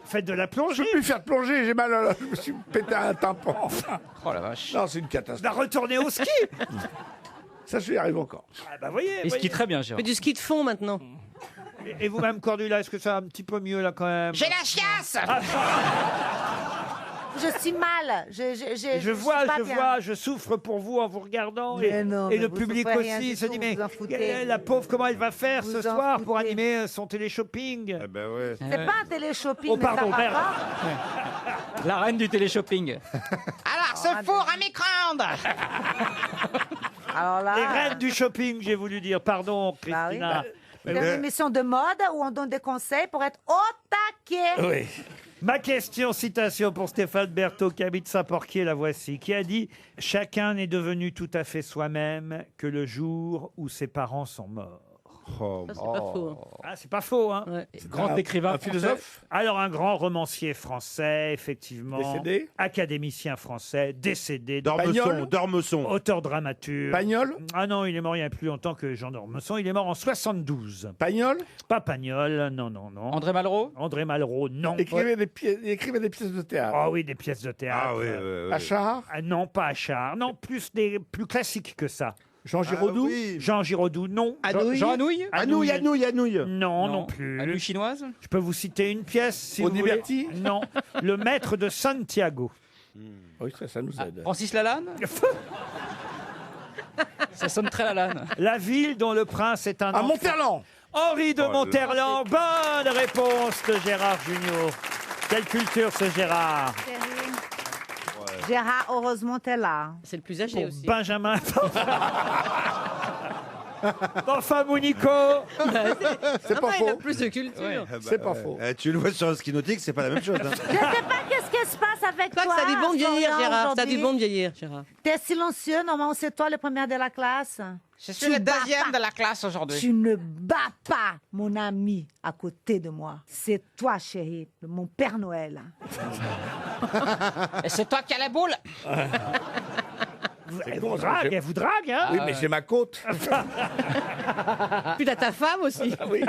Speaker 5: Faites de la
Speaker 9: Je
Speaker 5: plongée.
Speaker 9: peux plus faire de plongée, j'ai mal à je me suis pété un tympan.
Speaker 7: Oh la vache.
Speaker 9: Non, c'est une
Speaker 5: Bah,
Speaker 9: catastrophe.
Speaker 5: retournez au ski.
Speaker 9: Ça, je y arrive encore.
Speaker 5: Ah bah voyez.
Speaker 7: Il
Speaker 5: voyez.
Speaker 7: skie très bien, Gérard.
Speaker 10: Fais du ski de fond maintenant.
Speaker 5: Et vous-même, Cordula, est-ce que ça va un petit peu mieux là quand même?
Speaker 13: J'ai la chiasse.
Speaker 6: Je suis mal.
Speaker 5: Je vois,
Speaker 6: suis pas bien.
Speaker 5: je souffre pour vous en vous regardant.
Speaker 6: Mais non,
Speaker 5: et
Speaker 6: mais
Speaker 5: le
Speaker 6: vous
Speaker 5: public
Speaker 6: souffrez rien
Speaker 5: aussi
Speaker 6: du
Speaker 5: se
Speaker 6: tout,
Speaker 5: dit, mais
Speaker 6: vous en foutez.
Speaker 5: la pauvre, comment elle va faire
Speaker 6: Vous
Speaker 5: ce
Speaker 6: en
Speaker 5: soir pour
Speaker 6: foutez.
Speaker 5: animer son télé-shopping?
Speaker 8: Eh ben ouais.
Speaker 6: C'est pas un télé-shopping,
Speaker 5: Oh,
Speaker 6: mais
Speaker 5: pardon,
Speaker 6: ça va
Speaker 5: merde.
Speaker 6: pas.
Speaker 7: La reine du télé-shopping.
Speaker 13: Alors, ce four à micro-ondes.
Speaker 6: Alors là,
Speaker 5: Les reines du shopping, j'ai voulu dire. Pardon,
Speaker 6: Bah oui.
Speaker 5: Christina.
Speaker 6: c'est une émission de mode où on donne des conseils pour être au taquet.
Speaker 9: Oui.
Speaker 5: Ma question, citation pour Stéphane Berthaud, qui habite Saint-Porquier, la voici, qui a dit « Chacun n'est devenu tout à fait soi-même que le jour où ses parents sont morts. »
Speaker 8: Oh,
Speaker 10: Ça, c'est pas faux. hein.
Speaker 5: Ah, c'est pas faux, hein?
Speaker 10: Ouais.
Speaker 7: Grand écrivain
Speaker 9: Un philosophe
Speaker 5: Alors, un grand romancier français, effectivement.
Speaker 9: Décédé
Speaker 5: Académicien français, décédé.
Speaker 8: D'Ormesson, d'Ormesson.
Speaker 5: Auteur dramaturge.
Speaker 9: Pagnol
Speaker 5: Ah non, il est mort il y a plus longtemps que Jean d'Ormesson. Il est mort en 72.
Speaker 9: Pagnol
Speaker 5: Pas Pagnol, non, non, non.
Speaker 7: André Malraux.
Speaker 5: André Malraux, non.
Speaker 9: il écrivait des pièces de théâtre.
Speaker 5: Ah oui, des pièces de théâtre.
Speaker 8: Ah oui, oui, oui.
Speaker 9: Achard
Speaker 5: Ah non, pas Achard. Non, plus classiques que ça.
Speaker 9: Jean Giraudoux
Speaker 5: Jean Giraudoux, non.
Speaker 11: Anouilh?
Speaker 7: Jean Anouilh.
Speaker 8: Anouilh, Anouilh, Anouilh.
Speaker 5: Non, non plus.
Speaker 7: Anouilh chinoise.
Speaker 5: Je peux vous citer une pièce, si vous voulez.
Speaker 9: Oniberti
Speaker 5: Non. Le maître de Santiago.
Speaker 9: Oui, ça nous aide.
Speaker 7: Francis Lalanne. Ça sonne très Lalanne.
Speaker 5: La ville dont le prince est un
Speaker 9: À
Speaker 5: enfant.
Speaker 9: Monterland
Speaker 5: Henri de
Speaker 8: Oh là.
Speaker 5: Monterland. Bonne réponse de Gérard Jugnot. Quelle culture, ce Gérard.
Speaker 6: Gérard, heureusement, t'es là.
Speaker 10: C'est le plus âgé
Speaker 5: Pour
Speaker 10: aussi.
Speaker 5: Benjamin. Enfin, Mounico.
Speaker 9: C'est pas
Speaker 10: Il a
Speaker 9: faux.
Speaker 10: plus de culture.
Speaker 9: C'est pas faux.
Speaker 8: Tu le vois sur un ski nautique, c'est pas la même chose. Hein.
Speaker 6: Je sais pas qu'est-ce qui se passe avec
Speaker 10: Toi,
Speaker 6: toi.
Speaker 10: que ça a du bon de vieillir,
Speaker 6: Florian,
Speaker 10: Gérard. Ça a
Speaker 6: aujourd'hui.
Speaker 10: du bon de vieillir, Gérard.
Speaker 6: T'es silencieux, normalement c'est toi le premier de la classe.
Speaker 13: Je suis
Speaker 6: Tu
Speaker 13: le
Speaker 6: bats
Speaker 13: deuxième
Speaker 6: pas.
Speaker 13: de la classe aujourd'hui.
Speaker 6: Tu ne bats pas mon ami à côté de moi. C'est toi, chérie, mon Père Noël.
Speaker 13: Et c'est toi qui as la boule.
Speaker 5: Elle
Speaker 9: con,
Speaker 5: vous
Speaker 9: ça,
Speaker 5: drague,
Speaker 9: j'ai-
Speaker 5: elle vous drague, hein.
Speaker 9: Oui, mais j'ai ma côte.
Speaker 10: Puis t'as ta femme aussi.
Speaker 9: Oui.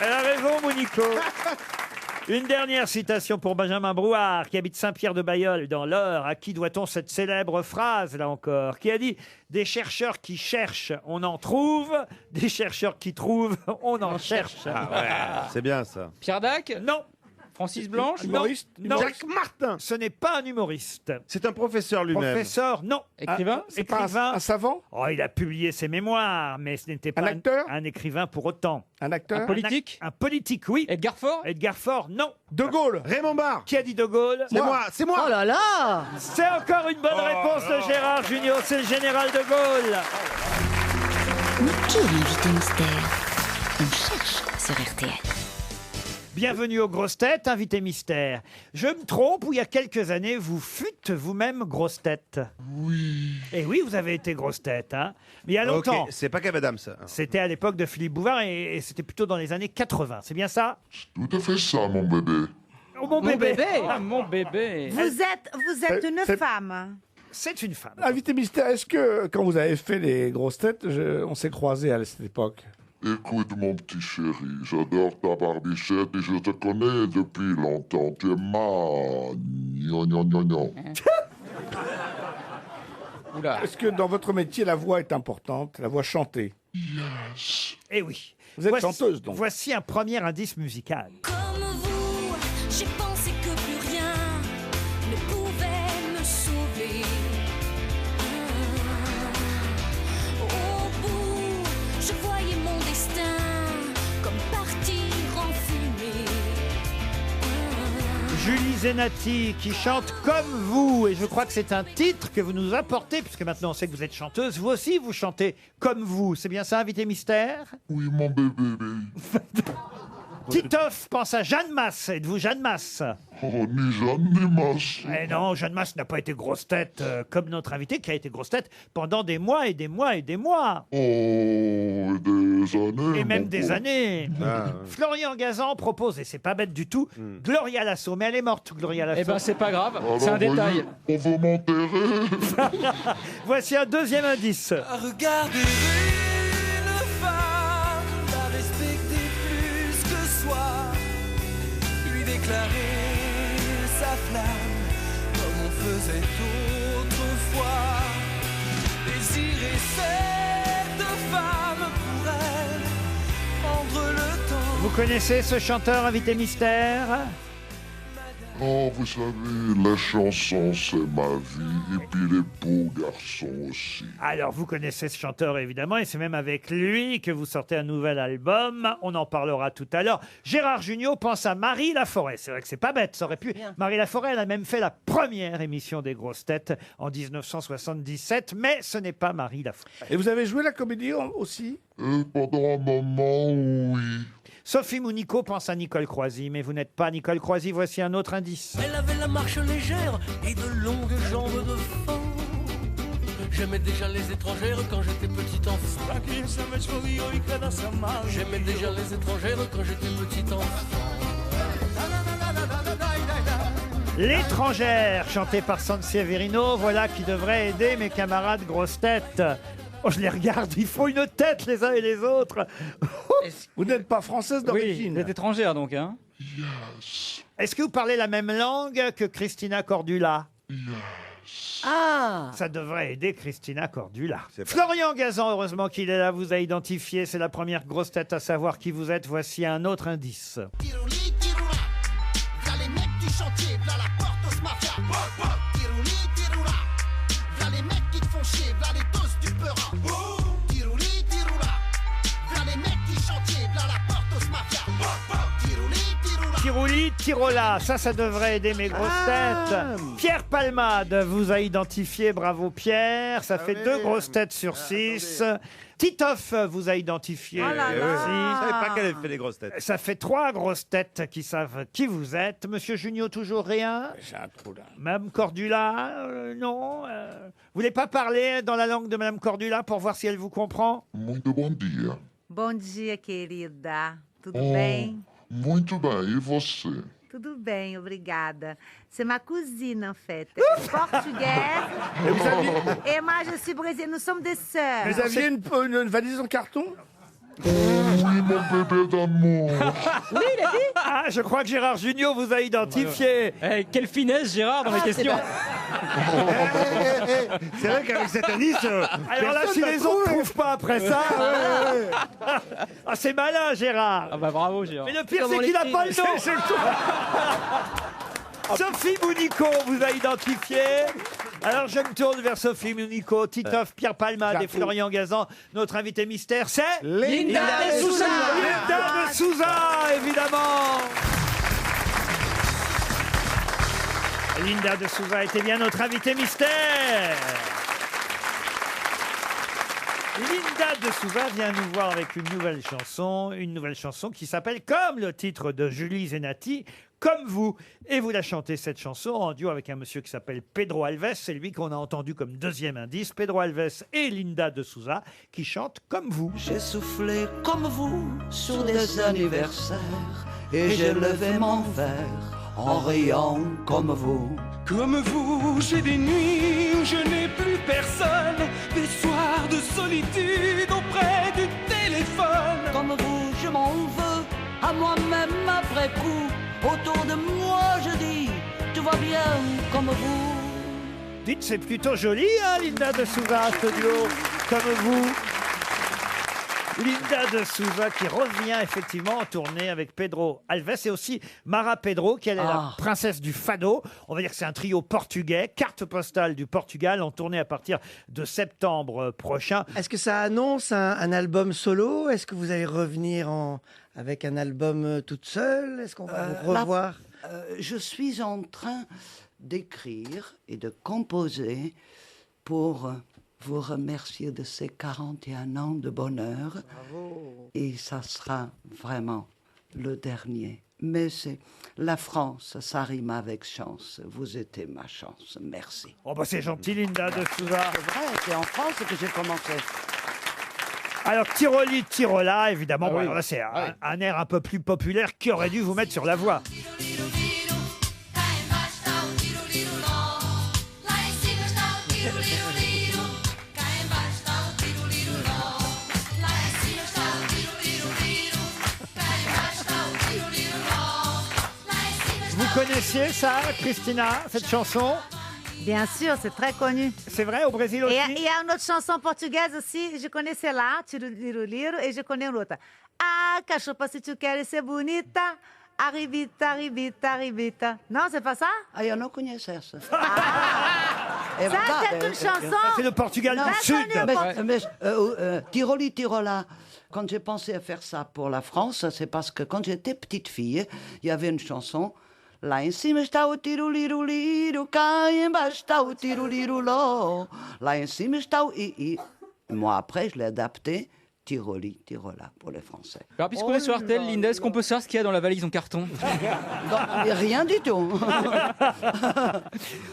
Speaker 5: Elle a raison, Mounico. Une dernière citation pour Benjamin Brouard, qui habite Saint-Pierre-de-Bailleul, dans l'Eure. À qui doit-on cette célèbre phrase, là encore, qui a dit « Des chercheurs qui cherchent, on en trouve. Des chercheurs qui trouvent, on en cherche. »
Speaker 8: C'est bien ça.
Speaker 7: Pierre Dac.
Speaker 5: Non.
Speaker 7: Francis Blanche.
Speaker 9: Humoriste.
Speaker 5: Non.
Speaker 9: Jacques Martin.
Speaker 5: Ce n'est pas un humoriste.
Speaker 8: C'est un professeur lui-même.
Speaker 5: Professeur, non.
Speaker 7: Écrivain.
Speaker 9: C'est pas un savant?
Speaker 5: Oh, il a publié ses mémoires, mais ce n'était pas
Speaker 9: acteur
Speaker 5: un écrivain pour autant.
Speaker 9: Un acteur?
Speaker 7: Un politique.
Speaker 5: Un politique, oui.
Speaker 7: Edgar Faure.
Speaker 5: Edgar Faure, non.
Speaker 9: De Gaulle.
Speaker 8: Raymond Barre.
Speaker 5: Qui a dit De Gaulle?
Speaker 8: C'est moi.
Speaker 10: Oh là là.
Speaker 5: C'est encore une bonne réponse de Gérard Junior, c'est le général de Gaulle.
Speaker 4: Mais qui est l'invité mystère? On cherche sur RTL.
Speaker 5: Bienvenue aux grosses têtes, invité mystère. Je me trompe ou il y a quelques années, vous fûtes vous-même grosse tête?
Speaker 8: Oui.
Speaker 5: Et oui, vous avez été grosse tête, hein. Mais il y a longtemps.
Speaker 8: Ok, c'est pas Kev Adams, ça.
Speaker 5: C'était à l'époque de Philippe Bouvard et c'était plutôt dans les années 80. C'est bien ça?
Speaker 20: Tout à fait ça, mon bébé.
Speaker 5: Oh, mon bébé.
Speaker 7: Ah, mon bébé.
Speaker 6: Vous êtes une femme.
Speaker 5: C'est une femme.
Speaker 9: Invité mystère, est-ce que quand vous avez fait les grosses têtes, on s'est croisés à cette époque?
Speaker 20: Écoute, mon petit chéri, j'adore ta barbichette et je te connais depuis longtemps. Tu es ma... Gnon.
Speaker 7: Oula.
Speaker 9: Est-ce que dans votre métier, la voix est importante, la voix chantée?
Speaker 20: Yes.
Speaker 5: Eh oui.
Speaker 9: Vous êtes chanteuse, donc.
Speaker 5: Voici un premier indice musical.
Speaker 21: Comme vous, j'ai pensé que plus rien ne pouvait me sauver. Au bout, je voyais mon destin comme partir en fumée.
Speaker 5: Julie Zenati qui chante Comme vous, et je crois que c'est un titre que vous nous apportez, puisque maintenant on sait que vous êtes chanteuse. Vous aussi, vous chantez Comme vous. C'est bien ça, invité mystère?
Speaker 20: Oui, mon bébé.
Speaker 5: Titoff pense à Jeanne Masse. Êtes-vous Jeanne Masse?
Speaker 20: Oh, ni Jeanne ni Masse.
Speaker 5: Eh non, Jeanne Masse n'a pas été grosse tête comme notre invité qui a été grosse tête pendant des mois et des mois et des mois.
Speaker 20: Oh, et des années.
Speaker 5: Et même des années.
Speaker 8: Ah,
Speaker 5: Florian Gazan propose, et c'est pas bête du tout, Gloria Lasso. Mais elle est morte, Gloria Lasso.
Speaker 7: Eh ben, c'est pas grave.
Speaker 20: Alors,
Speaker 7: C'est un
Speaker 20: voyez,
Speaker 7: détail.
Speaker 20: on veut m'enterrer.
Speaker 5: Voici un deuxième indice.
Speaker 21: Regarder une femme, la respecter plus que soi, lui déclarer sa flamme comme on faisait autrefois. Désirer cette femme pour elle, prendre le temps.
Speaker 5: Vous connaissez ce chanteur, invité mystère?
Speaker 20: Oh, vous savez, la chanson, c'est ma vie, et puis les beaux garçons aussi.
Speaker 5: Alors, vous connaissez ce chanteur, évidemment, et c'est même avec lui que vous sortez un nouvel album. On en parlera tout à l'heure. Gérard Jugnot pense à Marie Laforêt. C'est vrai que c'est pas bête, ça aurait pu. Marie Laforêt, elle a même fait la première émission des grosses têtes en 1977, mais ce n'est pas Marie Laforêt.
Speaker 9: Et vous avez joué la comédie aussi?
Speaker 20: Pendant un moment, oui.
Speaker 5: Sophie Mounico pense à Nicole Croisy, mais vous n'êtes pas Nicole Croisy. Voici un autre indice.
Speaker 21: Elle avait la marche légère et de longues jambes de femme. J'aimais déjà les étrangères quand j'étais petit enfant. J'aimais déjà les étrangères quand j'étais petit enfant.
Speaker 5: L'étrangère, chantée par Sanseverino, voilà qui devrait aider mes camarades grosses têtes. Oh, je les regarde, ils font une tête les uns et les autres.
Speaker 9: Vous n'êtes pas française
Speaker 7: Oui,
Speaker 9: d'origine?
Speaker 7: vous êtes étrangère donc, hein?
Speaker 5: Est-ce que vous parlez la même langue que Christina Cordula?
Speaker 10: Ah.
Speaker 5: Ça devrait aider Christina Cordula. Florian Gazan, heureusement qu'il est là, vous a identifié. C'est la première grosse tête à savoir qui vous êtes. Voici un autre indice.
Speaker 21: Tirouli, tiroula, v'là les mecs du chantier, v'là la porte aux mafia. Tirouli, tiroula, v'là les mecs qui te font chier, v'là les doses du peurat. Tirouli, tiroula, v'là les mecs du chantier, v'là la porte aux mafia. Tirouli, tiroula.
Speaker 5: Tirouli, tirola, ça devrait aider mes grosses têtes. Pierre Palmade vous a identifié, bravo Pierre. Ça fait 2 grosses têtes sur 6. Titoff vous a identifié
Speaker 6: Oh là là.
Speaker 5: aussi.
Speaker 8: Je savais pas qu'elle avait fait les grosses têtes.
Speaker 5: Ça fait 3 grosses têtes qui savent qui vous êtes. Monsieur Junio, toujours rien?
Speaker 9: J'ai un trou là.
Speaker 5: Madame Cordula, non. Vous voulez pas parler dans la langue de Madame Cordula pour voir si elle vous comprend?
Speaker 20: Muito bom dia.
Speaker 6: Bom dia, querida. Tudo
Speaker 20: Oh,
Speaker 6: bem?
Speaker 20: muito bem, e você?
Speaker 6: Tudo bem, obrigada. C'est ma cousine, en fait. Portugaise.
Speaker 9: Et vous aviez,
Speaker 6: Et moi, je suis brésilienne. Nous sommes des sœurs.
Speaker 9: vous aviez une valise en carton?
Speaker 20: Oui, mon bébé d'amour.
Speaker 10: Oui, il a dit.
Speaker 5: Ah, je crois que Gérard Junior vous a identifié.
Speaker 7: Eh, quelle finesse, Gérard, dans les questions.
Speaker 8: C'est vrai qu'avec cet indice,
Speaker 5: Alors là, si les autres ne trouvent pas après ça... Ah, c'est malin, Gérard.
Speaker 7: Ah bah bravo, Gérard.
Speaker 5: Mais le pire, c'est qu'il n'a pas le nom. Sophie Mounico vous a identifié. Alors je me tourne vers Sophie Mounico, Titoff, Pierre Palmade et Florian Gazan. Notre invité mystère, c'est
Speaker 21: Linda de Souza.
Speaker 5: Linda de Souza, évidemment. Linda de Souza était bien notre invité mystère. Linda de Souza vient nous voir avec une nouvelle chanson qui s'appelle, comme le titre de Julie Zenati, Comme vous. Et vous la chantez, cette chanson, en duo avec un monsieur qui s'appelle Pedro Alves. C'est lui qu'on a entendu comme deuxième indice. Pedro Alves et Linda de Souza qui chantent Comme vous.
Speaker 21: J'ai soufflé comme vous sur des anniversaires et j'ai levé mon verre en riant comme vous. Comme vous, j'ai des nuits où je n'ai plus personne, des soirs de solitude auprès du téléphone. Comme vous, je m'en veux à moi-même après coup. Autour de moi, je dis, tout va bien comme vous.
Speaker 5: Dites, c'est plutôt joli, hein, Linda de Souza, ce duo, Comme vous. Linda de Souza qui revient effectivement en tournée avec Pedro Alves et aussi Mara Pedro, qui elle est la princesse du fado. On va dire que c'est un trio portugais, carte postale du Portugal, en tournée à partir de septembre prochain.
Speaker 11: Est-ce que ça annonce un album solo? Est-ce que vous allez revenir avec un album toute seule? Est-ce qu'on va vous revoir?
Speaker 21: Je suis en train d'écrire et de composer pour vous remercier de ces 41 ans de bonheur.
Speaker 11: Bravo.
Speaker 21: Et ça sera vraiment le dernier. Mais c'est la France, ça rime avec chance. Vous étiez ma chance. Merci.
Speaker 5: Oh bah c'est gentil, Linda de Souza.
Speaker 21: C'est vrai, c'est en France que j'ai commencé.
Speaker 5: Alors, Tiroli, Tirola, évidemment,
Speaker 21: Ah
Speaker 5: bon,
Speaker 21: oui.
Speaker 5: alors là, c'est un air un peu plus populaire qui aurait dû vous mettre sur la voie. Vous connaissiez ça, Christina, cette chanson?
Speaker 6: Bien sûr, c'est très connu.
Speaker 5: C'est vrai, au Brésil aussi?
Speaker 6: Et il y a une autre chanson portugaise aussi, je connais celle-là, Tiroliro, et je connais une autre. Ah, cachopa, si tu queres ser bonita, arribita, arribita, arribita. Non, c'est pas ça?
Speaker 21: Ah, je ne connaissais ça.
Speaker 6: Ça, c'est une chanson.
Speaker 5: C'est le Portugal
Speaker 21: Non,
Speaker 5: du Sud.
Speaker 21: Tiroli, Tirola. Quand j'ai pensé à faire ça pour la France, c'est parce que quand j'étais petite fille, il y avait une chanson. Lá em cima está o tiroliro, cá embaixo está o tiroliro. Là em cima está o... Et moi, après, je l'ai adapté. Tiroli, Tirola pour les Français.
Speaker 7: Alors, puisqu'on est sur RTL, Linda, est-ce qu'on peut savoir ce qu'il y a dans la valise en carton?
Speaker 21: Rien du tout.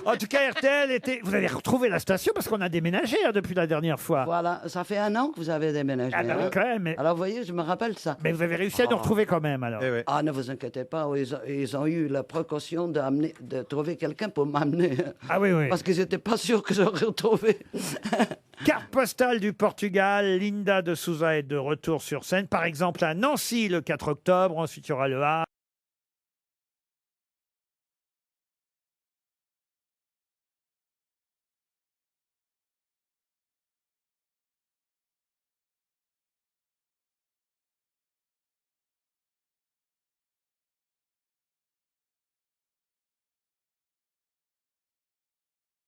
Speaker 5: En tout cas, RTL était... Vous avez retrouvé la station parce qu'on a déménagé depuis la dernière fois.
Speaker 21: Voilà, ça fait 1 an que vous avez déménagé.
Speaker 5: Ah, bah oui, quand même.
Speaker 21: Alors, vous voyez, je me rappelle ça.
Speaker 5: Mais vous avez réussi à nous retrouver quand même, alors.
Speaker 21: Ah, ne vous inquiétez pas, ils ont eu la précaution de trouver quelqu'un pour m'amener.
Speaker 5: Ah oui, oui.
Speaker 21: Parce qu'ils n'étaient pas sûrs que j'aurais retrouvé.
Speaker 5: Carte postale du Portugal, Linda de Souza est de retour sur scène, par exemple à Nancy le 4 octobre, ensuite il y aura le Havre.